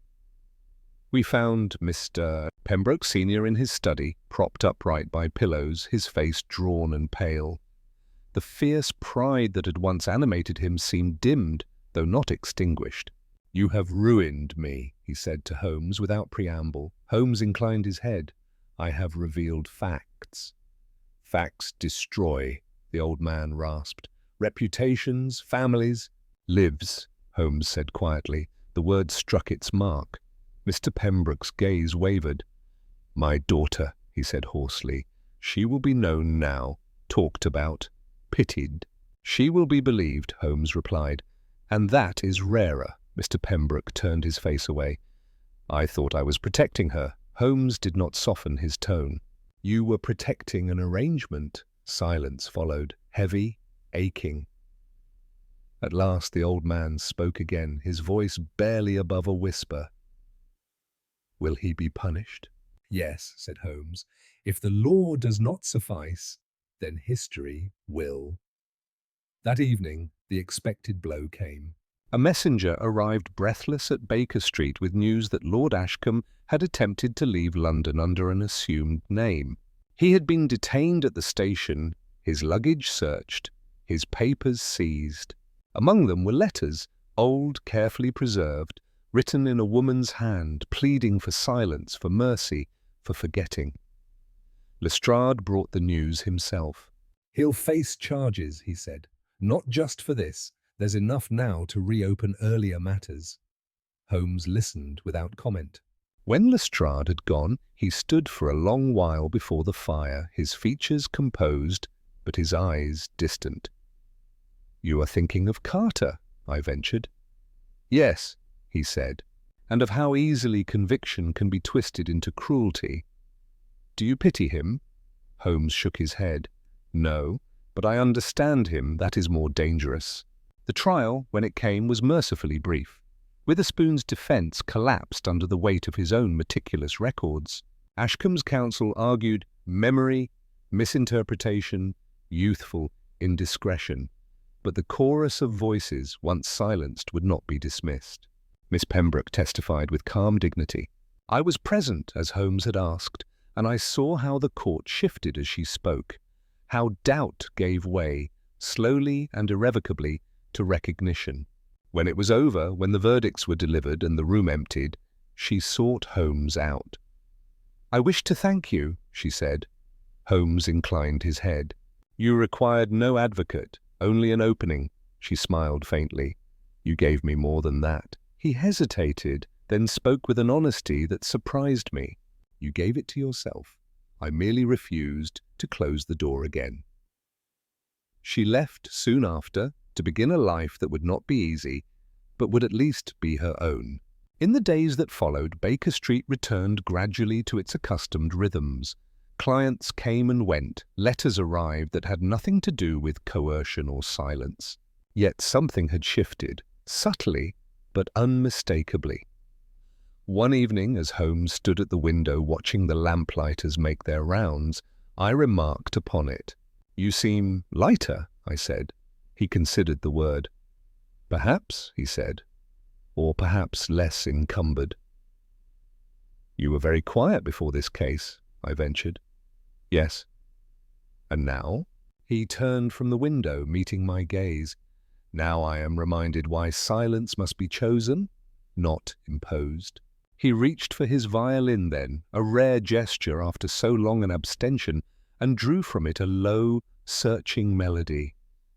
We found Mr. Pembroke Sr. in his study, propped upright by pillows, his face drawn and pale. The fierce pride that had once animated him seemed dimmed, though not extinguished. "You have ruined me," he said to Holmes without preamble. Holmes inclined his head. "I have revealed facts." "Facts destroy," the old man rasped. "Reputations, families." "Lives," Holmes said quietly. The word struck its mark. Mr. Pembroke's gaze wavered. "My daughter," he said hoarsely. "She will be known now, talked about, pitied." "She will be believed," Holmes replied. "And that is rarer." Mr. Pembroke turned his face away. "I thought I was protecting her." Holmes did not soften his tone. "You were protecting an arrangement." Silence followed, heavy, aching. At last the old man spoke again, his voice barely above a whisper. "Will he be punished?" "Yes," said Holmes. "If the law does not suffice, then history will." That evening, the expected blow came. A messenger arrived breathless at Baker Street with news that Lord Ashcombe had attempted to leave London under an assumed name. He had been detained at the station, his luggage searched, his papers seized. Among them were letters, old, carefully preserved, written in a woman's hand, pleading for silence, for mercy, for forgetting. Lestrade brought the news himself. "He'll face charges," he said. "Not just for this. There's enough now to reopen earlier matters." Holmes listened without comment. When Lestrade had gone, he stood for a long while before the fire, his features composed, but his eyes distant. "You are thinking of Carter," I ventured. "Yes," he said, "and of how easily conviction can be twisted into cruelty." "Do you pity him?" Holmes shook his head. "No, but I understand him. That is more dangerous." The trial, when it came, was mercifully brief. Witherspoon's defence collapsed under the weight of his own meticulous records. Ashcombe's counsel argued memory, misinterpretation, youthful indiscretion, but the chorus of voices, once silenced, would not be dismissed. Miss Pembroke testified with calm dignity. I was present, as Holmes had asked, and I saw how the court shifted as she spoke, how doubt gave way, slowly and irrevocably, to recognition. When it was over, when the verdicts were delivered and the room emptied, she sought Holmes out. "I wish to thank you," she said. Holmes inclined his head. "You required no advocate, only an opening," she smiled faintly. "You gave me more than that." He hesitated, then spoke with an honesty that surprised me. "You gave it to yourself. I merely refused to close the door again." She left soon after to begin a life that would not be easy, but would at least be her own. In the days that followed, Baker Street returned gradually to its accustomed rhythms. Clients came and went, letters arrived that had nothing to do with coercion or silence. Yet something had shifted, subtly but unmistakably. One evening, as Holmes stood at the window watching the lamplighters make their rounds, I remarked upon it. "You seem lighter," I said. He considered the word. "Perhaps," he said, "or perhaps less encumbered." "You were very quiet before this case," I ventured. "Yes." "And now?" He turned from the window, meeting my gaze. "Now I am reminded why silence must be chosen, not imposed." He reached for his violin then, a rare gesture after so long an abstention, and drew from it a low, searching melody.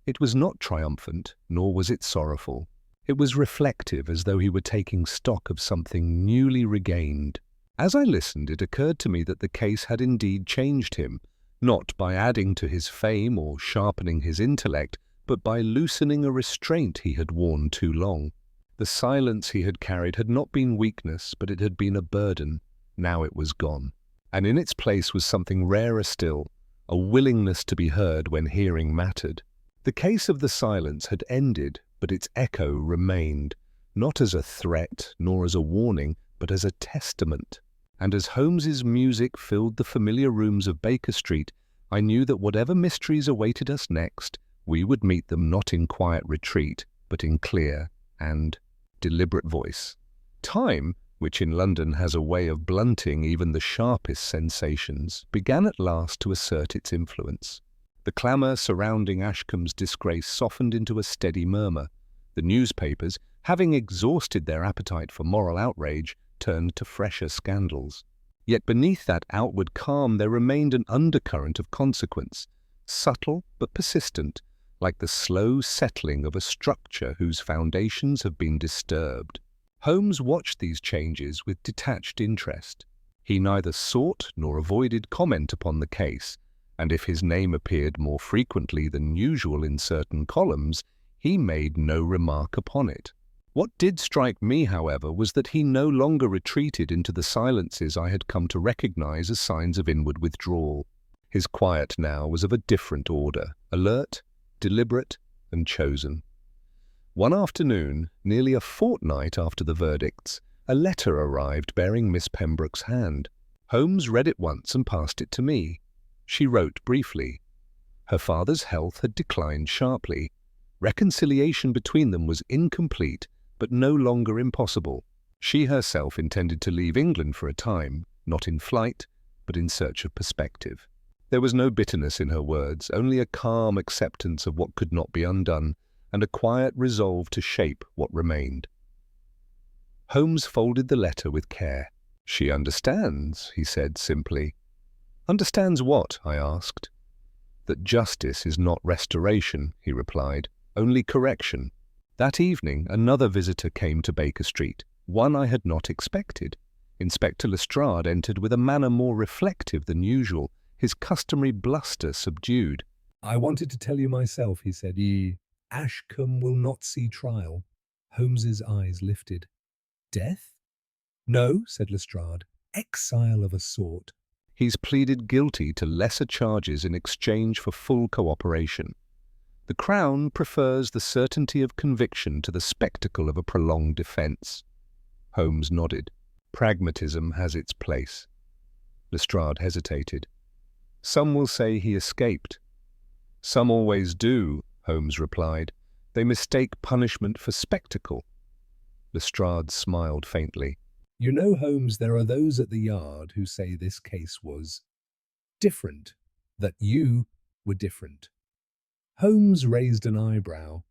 It was not triumphant, nor was it sorrowful. It was reflective, as though he were taking stock of something newly regained. As I listened, it occurred to me that the case had indeed changed him, not by adding to his fame or sharpening his intellect, but by loosening a restraint he had worn too long. The silence he had carried had not been weakness, but it had been a burden. Now it was gone. And in its place was something rarer still, a willingness to be heard when hearing mattered. The case of the silence had ended, but its echo remained, not as a threat nor as a warning, but as a testament. And as Holmes's music filled the familiar rooms of Baker Street, I knew that whatever mysteries awaited us next, we would meet them not in quiet retreat, but in clear and deliberate voice. Time, which in London has a way of blunting even the sharpest sensations, began at last to assert its influence. The clamour surrounding Ashcombe's disgrace softened into a steady murmur. The newspapers, having exhausted their appetite for moral outrage, turned to fresher scandals. Yet beneath that outward calm there remained an undercurrent of consequence, subtle but persistent, like the slow settling of a structure whose foundations have been disturbed. Holmes watched these changes with detached interest. He neither sought nor avoided comment upon the case, and if his name appeared more frequently than usual in certain columns, he made no remark upon it. What did strike me, however, was that he no longer retreated into the silences I had come to recognize as signs of inward withdrawal. His quiet now was of a different order, alert, deliberate, and chosen. One afternoon, nearly a fortnight after the verdicts, a letter arrived bearing Miss Pembroke's hand. Holmes read it once and passed it to me. She wrote briefly. Her father's health had declined sharply. Reconciliation between them was incomplete, but no longer impossible. She herself intended to leave England for a time, not in flight, but in search of perspective. There was no bitterness in her words, only a calm acceptance of what could not be undone, and a quiet resolve to shape what remained. Holmes folded the letter with care. "She understands," he said simply. "Understands what?" I asked. "That justice is not restoration," he replied, "only correction." That evening another visitor came to Baker Street, one I had not expected. Inspector Lestrade entered with a manner more reflective than usual, his customary bluster subdued. "I wanted to tell you myself," he said. Ashcombe will not see trial." Holmes's eyes lifted. "Death?" "No," said Lestrade. "Exile of a sort." He's pleaded guilty to lesser charges in exchange for full cooperation. The Crown prefers the certainty of conviction to the spectacle of a prolonged defence. Holmes nodded. Pragmatism has its place. Lestrade hesitated. "Some will say he escaped. Some always do, Holmes replied. They mistake punishment for spectacle. Lestrade smiled faintly. You know, Holmes, there are those at the Yard who say this case was different, that you were different. Holmes raised an eyebrow.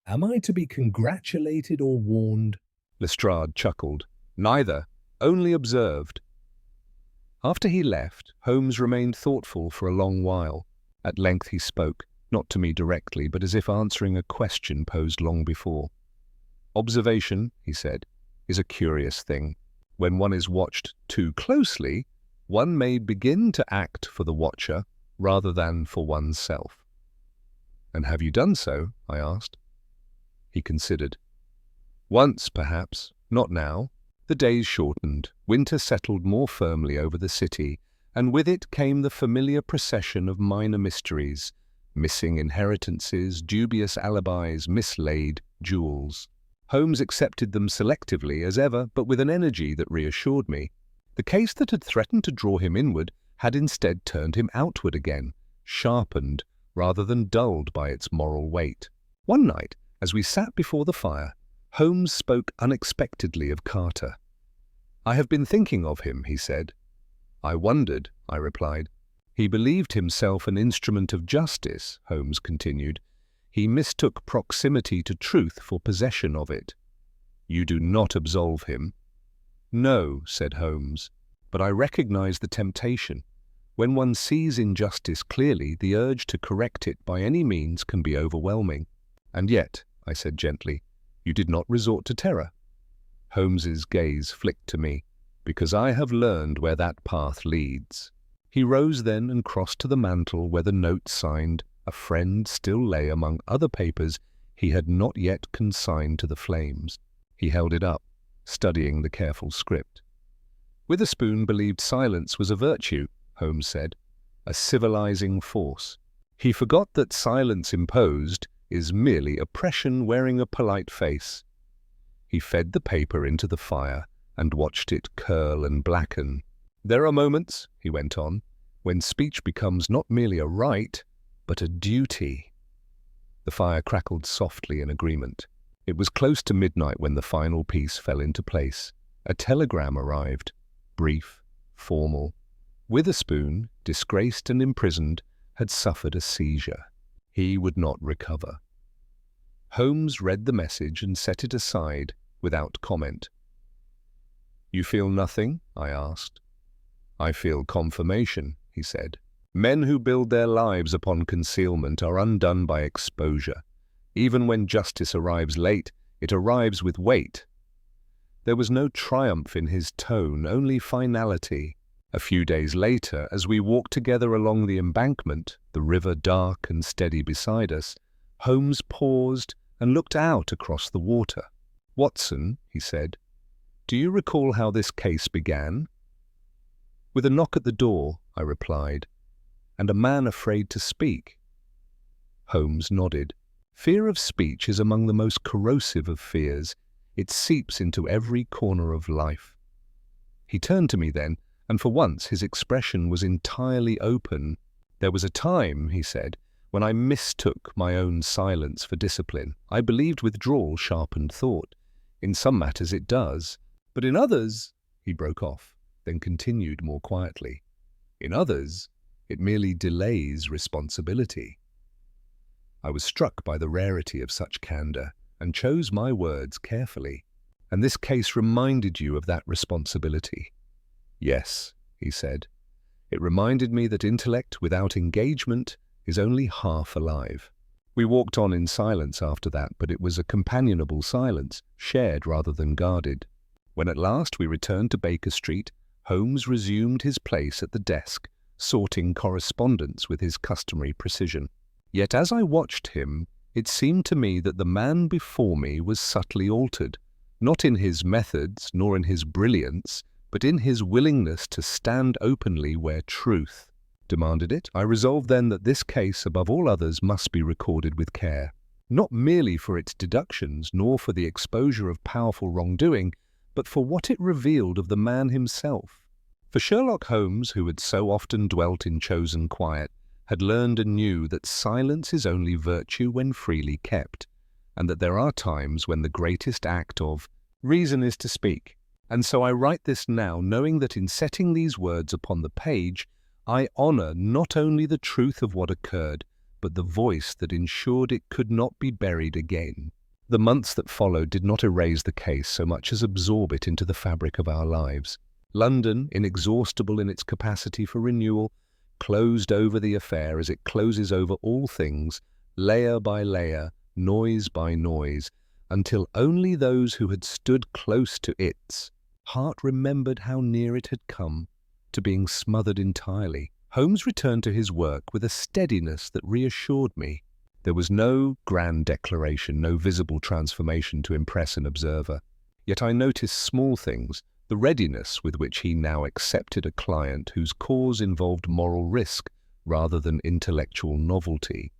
Am I to be congratulated or warned? Lestrade chuckled. Neither, only observed. After he left, Holmes remained thoughtful for a long while. At length he spoke, not to me directly, but as if answering a question posed long before. Observation, he said, is a curious thing. When one is watched too closely, one may begin to act for the watcher rather than for oneself. And have you done so? I asked. He considered. Once, perhaps, not now. The days shortened, winter settled more firmly over the city, and with it came the familiar procession of minor mysteries, missing inheritances, dubious alibis, mislaid jewels. Holmes accepted them selectively as ever, but with an energy that reassured me. The case that had threatened to draw him inward had instead turned him outward again, sharpened rather than dulled by its moral weight. One night, as we sat before the fire, Holmes spoke unexpectedly of Carter. I have been thinking of him, he said. I wondered, I replied. He believed himself an instrument of justice, Holmes continued. He mistook proximity to truth for possession of it. You do not absolve him. No, said Holmes, but I recognize the temptation. When one sees injustice clearly, the urge to correct it by any means can be overwhelming. And yet, I said gently, you did not resort to terror. Holmes's gaze flicked to me, because I have learned where that path leads. He rose then and crossed to the mantel where the note signed "A Friend" still lay among other papers he had not yet consigned to the flames. He held it up, studying the careful script. Witherspoon believed silence was a virtue, Holmes said, a civilizing force. He forgot that silence imposed is merely oppression wearing a polite face. He fed the paper into the fire and watched it curl and blacken. There are moments, he went on, when speech becomes not merely a right, but a duty. The fire crackled softly in agreement. It was close to midnight when the final piece fell into place. A telegram arrived, brief, formal. Witherspoon, disgraced and imprisoned, had suffered a seizure. He would not recover. Holmes read the message and set it aside without comment. You feel nothing? I asked. I feel confirmation, he said. Men who build their lives upon concealment are undone by exposure. Even when justice arrives late, it arrives with weight. There was no triumph in his tone, only finality. A few days later, as we walked together along the embankment, the river dark and steady beside us, Holmes paused and looked out across the water. Watson, he said, do you recall how this case began? With a knock at the door, I replied, and a man afraid to speak. Holmes nodded. Fear of speech is among the most corrosive of fears. It seeps into every corner of life. He turned to me then, and for once his expression was entirely open. There was a time, he said, when I mistook my own silence for discipline. I believed withdrawal sharpened thought. In some matters it does, but in others, he broke off, then continued more quietly. In others, it merely delays responsibility. I was struck by the rarity of such candor and chose my words carefully. And this case reminded you of that responsibility? Yes, he said. It reminded me that intellect without engagement is only half alive. We walked on in silence after that, but it was a companionable silence, shared rather than guarded. When at last we returned to Baker Street, Holmes resumed his place at the desk, sorting correspondence with his customary precision. Yet as I watched him, it seemed to me that the man before me was subtly altered, not in his methods nor in his brilliance, but in his willingness to stand openly where truth demanded it. I resolved then that this case, above all others, must be recorded with care, not merely for its deductions nor for the exposure of powerful wrongdoing, but for what it revealed of the man himself. For Sherlock Holmes, who had so often dwelt in chosen quiet, had learned anew that silence is only virtue when freely kept, and that there are times when the greatest act of reason is to speak. And so I write this now, knowing that in setting these words upon the page, I honour not only the truth of what occurred, but the voice that ensured it could not be buried again. The months that followed did not erase the case so much as absorb it into the fabric of our lives. London, inexhaustible in its capacity for renewal, closed over the affair as it closes over all things, layer by layer, noise by noise, until only those who had stood close to its heart remembered how near it had come to being smothered entirely. Holmes returned to his work with a steadiness that reassured me. There was no grand declaration, no visible transformation to impress an observer. Yet I noticed small things, the readiness with which he now accepted a client whose cause involved moral risk rather than intellectual novelty,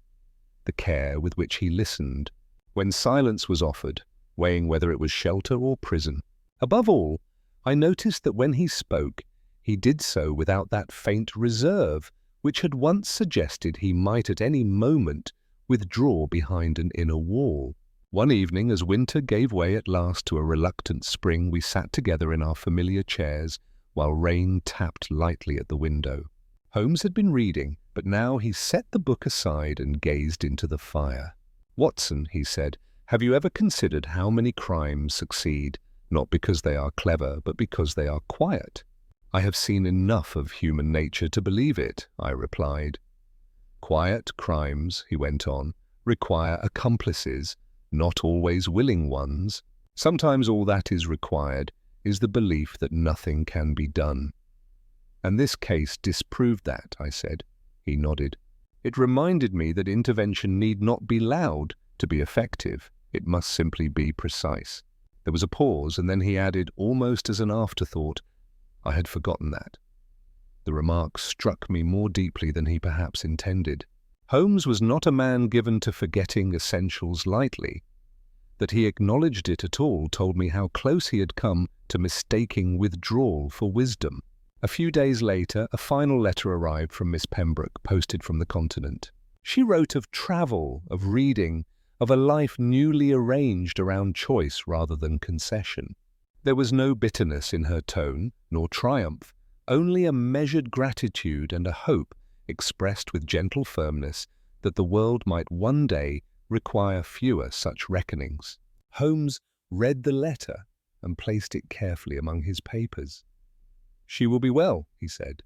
the care with which he listened when silence was offered, weighing whether it was shelter or prison. Above all, I noticed that when he spoke, he did so without that faint reserve which had once suggested he might at any moment withdraw behind an inner wall. One evening, as winter gave way at last to a reluctant spring, we sat together in our familiar chairs while rain tapped lightly at the window. Holmes had been reading, but now he set the book aside and gazed into the fire. "Watson," he said, "have you ever considered how many crimes succeed, not because they are clever, but because they are quiet?" "I have seen enough of human nature to believe it," I replied. "Quiet crimes," he went on, "require accomplices, not always willing ones. Sometimes all that is required is the belief that nothing can be done." "And this case disproved that," I said. He nodded. "It reminded me that intervention need not be loud to be effective. It must simply be precise." There was a pause, and then he added, almost as an afterthought, "I had forgotten that." The remark struck me more deeply than he perhaps intended. Holmes was not a man given to forgetting essentials lightly. That he acknowledged it at all told me how close he had come to mistaking withdrawal for wisdom. A few days later, a final letter arrived from Miss Pembroke, posted from the continent. She wrote of travel, of reading, of a life newly arranged around choice rather than concession. There was no bitterness in her tone, nor triumph, only a measured gratitude and a hope expressed with gentle firmness that the world might one day require fewer such reckonings. Holmes read the letter and placed it carefully among his papers. "She will be well," he said.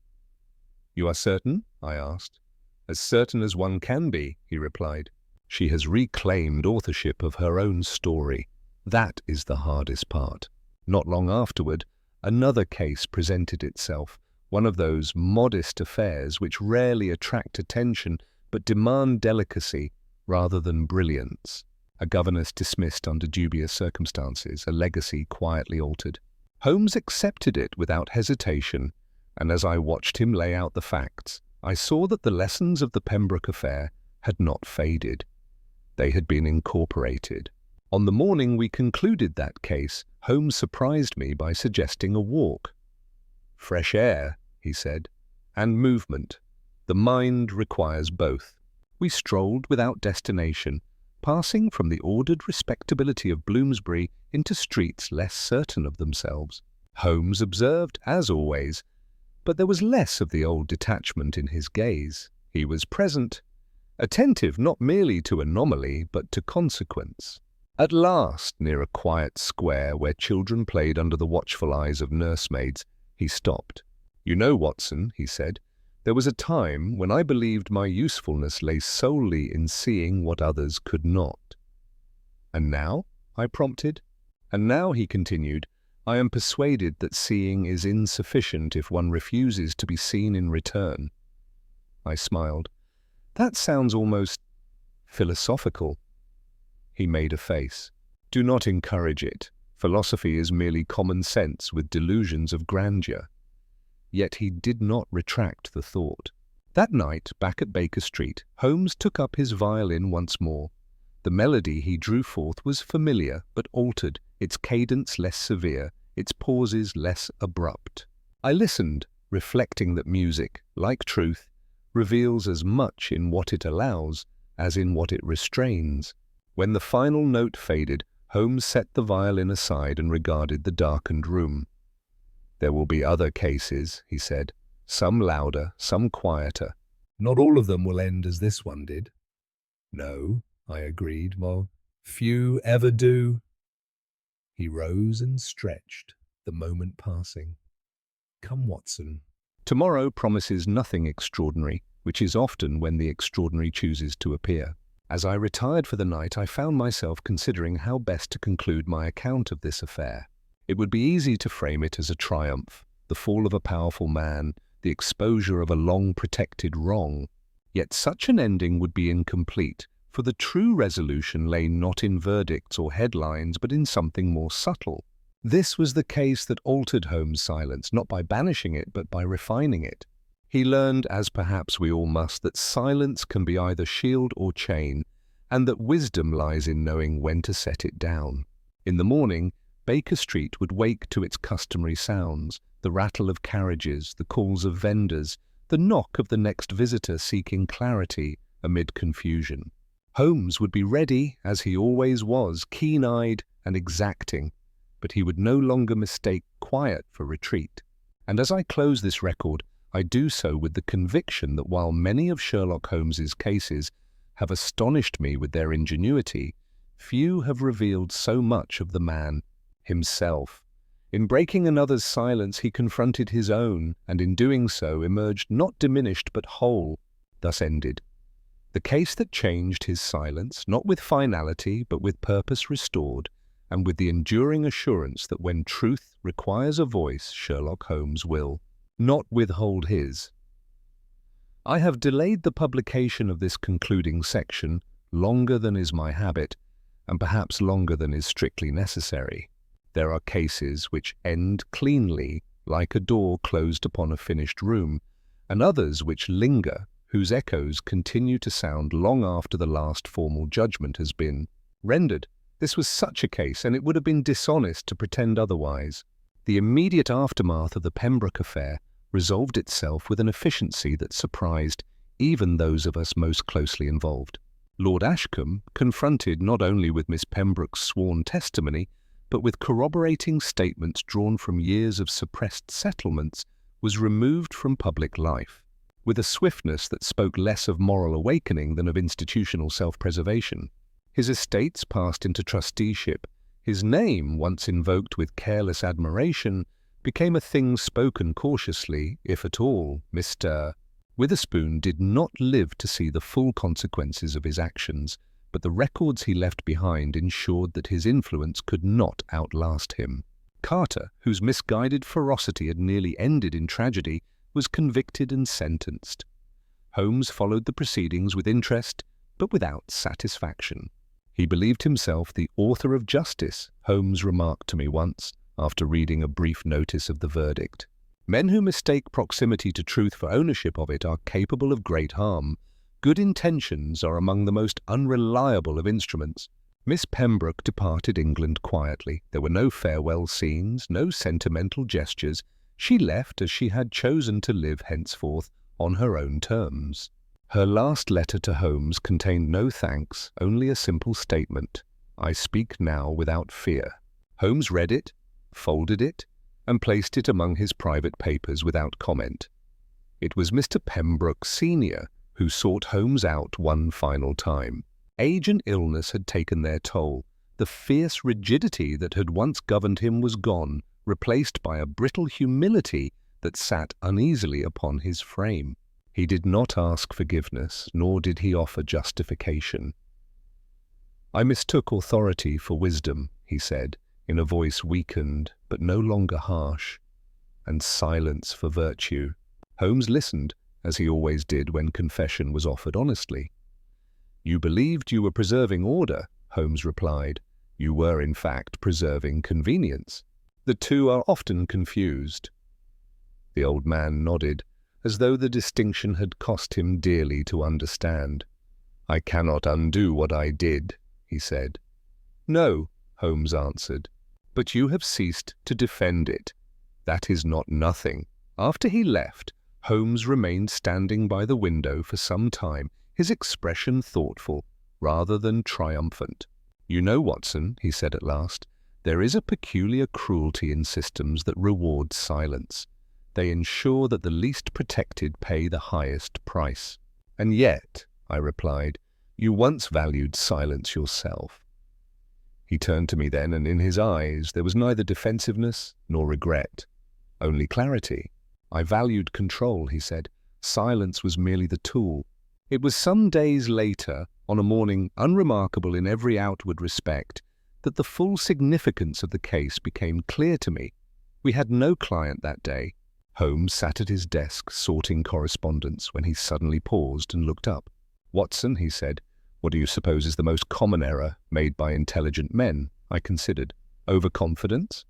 "You are certain?" I asked. "As certain as one can be," he replied. "She has reclaimed authorship of her own story. That is the hardest part." Not long afterward, another case presented itself, one of those modest affairs which rarely attract attention but demand delicacy rather than brilliance. A governess dismissed under dubious circumstances, a legacy quietly altered. Holmes accepted it without hesitation, and as I watched him lay out the facts, I saw that the lessons of the Pembroke affair had not faded. They had been incorporated. On the morning we concluded that case, Holmes surprised me by suggesting a walk. "Fresh air," he said, "and movement. The mind requires both." We strolled without destination, passing from the ordered respectability of Bloomsbury into streets less certain of themselves. Holmes observed, as always, but there was less of the old detachment in his gaze. He was present, attentive not merely to anomaly but to consequence. At last, near a quiet square where children played under the watchful eyes of nursemaids, he stopped. "You know, Watson," he said, "there was a time when I believed my usefulness lay solely in seeing what others could not." "And now?" I prompted. "And now," he continued, "I am persuaded that seeing is insufficient if one refuses to be seen in return." I smiled. "That sounds almost philosophical." He made a face. "Do not encourage it. Philosophy is merely common sense with delusions of grandeur." Yet he did not retract the thought. That night, back at Baker Street, Holmes took up his violin once more. The melody he drew forth was familiar, but altered, its cadence less severe, its pauses less abrupt. I listened, reflecting that music, like truth, reveals as much in what it allows as in what it restrains. When the final note faded, Holmes set the violin aside and regarded the darkened room. "There will be other cases," he said, "some louder, some quieter." "Not all of them will end as this one did." "No," I agreed, "well, few ever do." He rose and stretched, the moment passing. "Come, Watson." Tomorrow promises nothing extraordinary, which is often when the extraordinary chooses to appear. As I retired for the night, I found myself considering how best to conclude my account of this affair. It would be easy to frame it as a triumph, the fall of a powerful man, the exposure of a long-protected wrong. Yet such an ending would be incomplete, for the true resolution lay not in verdicts or headlines, but in something more subtle. This was the case that altered Holmes' silence, not by banishing it, but by refining it. He learned, as perhaps we all must, that silence can be either shield or chain, and that wisdom lies in knowing when to set it down. In the morning, Baker Street would wake to its customary sounds, the rattle of carriages, the calls of vendors, the knock of the next visitor seeking clarity amid confusion. Holmes would be ready, as he always was, keen-eyed and exacting, but he would no longer mistake quiet for retreat. And as I close this record, I do so with the conviction that while many of Sherlock Holmes's cases have astonished me with their ingenuity, few have revealed so much of the man himself. In breaking another's silence, he confronted his own, and in doing so emerged not diminished but whole. Thus ended the case that changed his silence, not with finality, but with purpose restored, and with the enduring assurance that when truth requires a voice, Sherlock Holmes will not withhold his. I have delayed the publication of this concluding section longer than is my habit, and perhaps longer than is strictly necessary. There are cases which end cleanly, like a door closed upon a finished room, and others which linger, whose echoes continue to sound long after the last formal judgment has been rendered. This was such a case, and it would have been dishonest to pretend otherwise. The immediate aftermath of the Pembroke affair resolved itself with an efficiency that surprised even those of us most closely involved. Lord Ashcombe, confronted not only with Miss Pembroke's sworn testimony, but with corroborating statements drawn from years of suppressed settlements, was removed from public life, with a swiftness that spoke less of moral awakening than of institutional self-preservation. His estates passed into trusteeship. His name, once invoked with careless admiration, became a thing spoken cautiously, if at all. Mr. Witherspoon did not live to see the full consequences of his actions, but the records he left behind ensured that his influence could not outlast him. Carter, whose misguided ferocity had nearly ended in tragedy, was convicted and sentenced. Holmes followed the proceedings with interest, but without satisfaction. He believed himself the author of justice, Holmes remarked to me once, after reading a brief notice of the verdict. Men who mistake proximity to truth for ownership of it are capable of great harm. Good intentions are among the most unreliable of instruments. Miss Pembroke departed England quietly. There were no farewell scenes, no sentimental gestures. She left as she had chosen to live henceforth on her own terms. Her last letter to Holmes contained no thanks, only a simple statement: "I speak now without fear." Holmes read it, folded it, and placed it among his private papers without comment. It was Mr. Pembroke Sr. who sought Holmes out one final time. Age and illness had taken their toll. The fierce rigidity that had once governed him was gone, replaced by a brittle humility that sat uneasily upon his frame. He did not ask forgiveness, nor did he offer justification. "I mistook authority for wisdom," he said, in a voice weakened but no longer harsh, "and silence for virtue." Holmes listened, as he always did when confession was offered honestly. "You believed you were preserving order," Holmes replied. "You were, in fact, preserving convenience. The two are often confused." The old man nodded, as though the distinction had cost him dearly to understand. "I cannot undo what I did," he said. "No," Holmes answered, "but you have ceased to defend it. That is not nothing." After he left, Holmes remained standing by the window for some time, his expression thoughtful rather than triumphant. "You know, Watson," he said at last, "there is a peculiar cruelty in systems that reward silence. They ensure that the least protected pay the highest price." "And yet," I replied, "you once valued silence yourself." He turned to me then, and in his eyes there was neither defensiveness nor regret, only clarity. "I valued control," he said. "Silence was merely the tool." It was some days later, on a morning unremarkable in every outward respect, that the full significance of the case became clear to me. We had no client that day. Holmes sat at his desk sorting correspondence when he suddenly paused and looked up. "Watson," he said, "what do you suppose is the most common error made by intelligent men?" I considered. "Overconfidence?"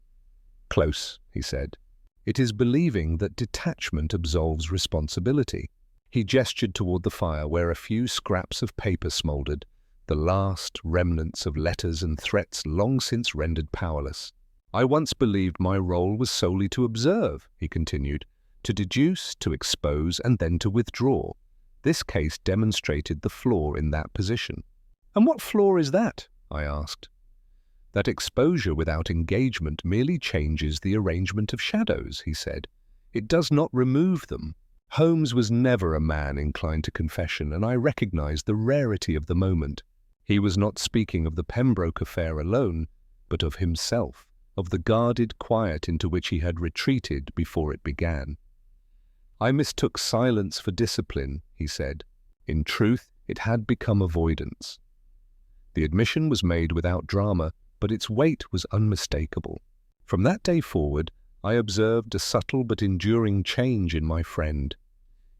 "Close," he said. "It is believing that detachment absolves responsibility." He gestured toward the fire where a few scraps of paper smouldered, the last remnants of letters and threats long since rendered powerless. "I once believed my role was solely to observe," he continued, "to deduce, to expose, and then to withdraw. This case demonstrated the flaw in that position." "And what flaw is that?" I asked. "That exposure without engagement merely changes the arrangement of shadows," he said. "It does not remove them." Holmes was never a man inclined to confession, and I recognized the rarity of the moment. He was not speaking of the Pembroke affair alone, but of himself, of the guarded quiet into which he had retreated before it began. "I mistook silence for discipline," he said. "In truth, it had become avoidance." The admission was made without drama, but its weight was unmistakable. From that day forward, I observed a subtle but enduring change in my friend.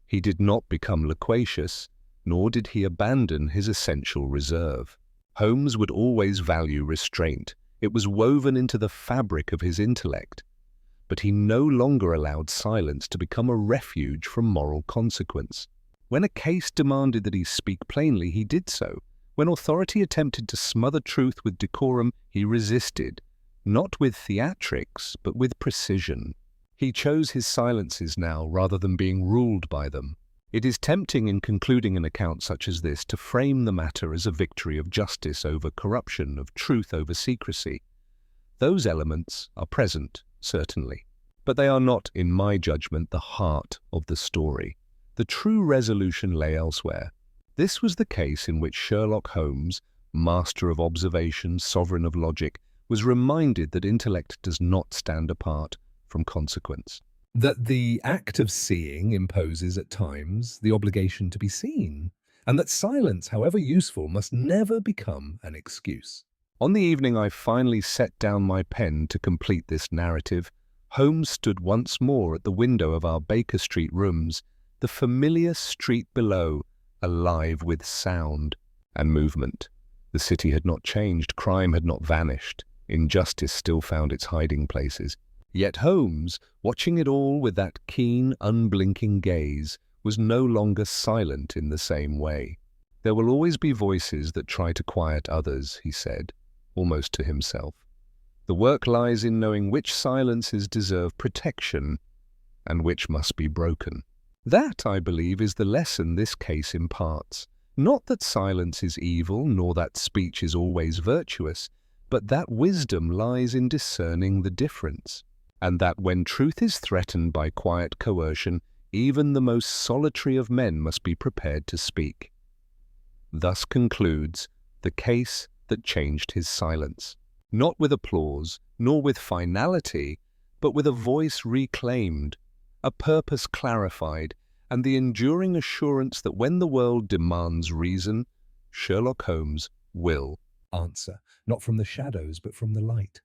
He did not become loquacious, nor did he abandon his essential reserve. Holmes would always value restraint. It was woven into the fabric of his intellect. But he no longer allowed silence to become a refuge from moral consequence. When a case demanded that he speak plainly, he did so. When authority attempted to smother truth with decorum, he resisted, not with theatrics, but with precision. He chose his silences now rather than being ruled by them. It is tempting in concluding an account such as this to frame the matter as a victory of justice over corruption, of truth over secrecy. Those elements are present, certainly, but they are not, in my judgment, the heart of the story. The true resolution lay elsewhere. This was the case in which Sherlock Holmes, master of observation, sovereign of logic, was reminded that intellect does not stand apart from consequence. That the act of seeing imposes at times the obligation to be seen, and that silence, however useful, must never become an excuse. On the evening I finally set down my pen to complete this narrative, Holmes stood once more at the window of our Baker Street rooms, the familiar street below, alive with sound and movement. The city had not changed, crime had not vanished, injustice still found its hiding places. Yet Holmes, watching it all with that keen, unblinking gaze, was no longer silent in the same way. "There will always be voices that try to quiet others," he said, almost to himself. "The work lies in knowing which silences deserve protection and which must be broken." That, I believe, is the lesson this case imparts. Not that silence is evil, nor that speech is always virtuous, but that wisdom lies in discerning the difference, and that when truth is threatened by quiet coercion, even the most solitary of men must be prepared to speak. Thus concludes the case that changed his silence, not with applause, nor with finality, but with a voice reclaimed, a purpose clarified, and the enduring assurance that when the world demands reason, Sherlock Holmes will Answer, not from the shadows, but from the light.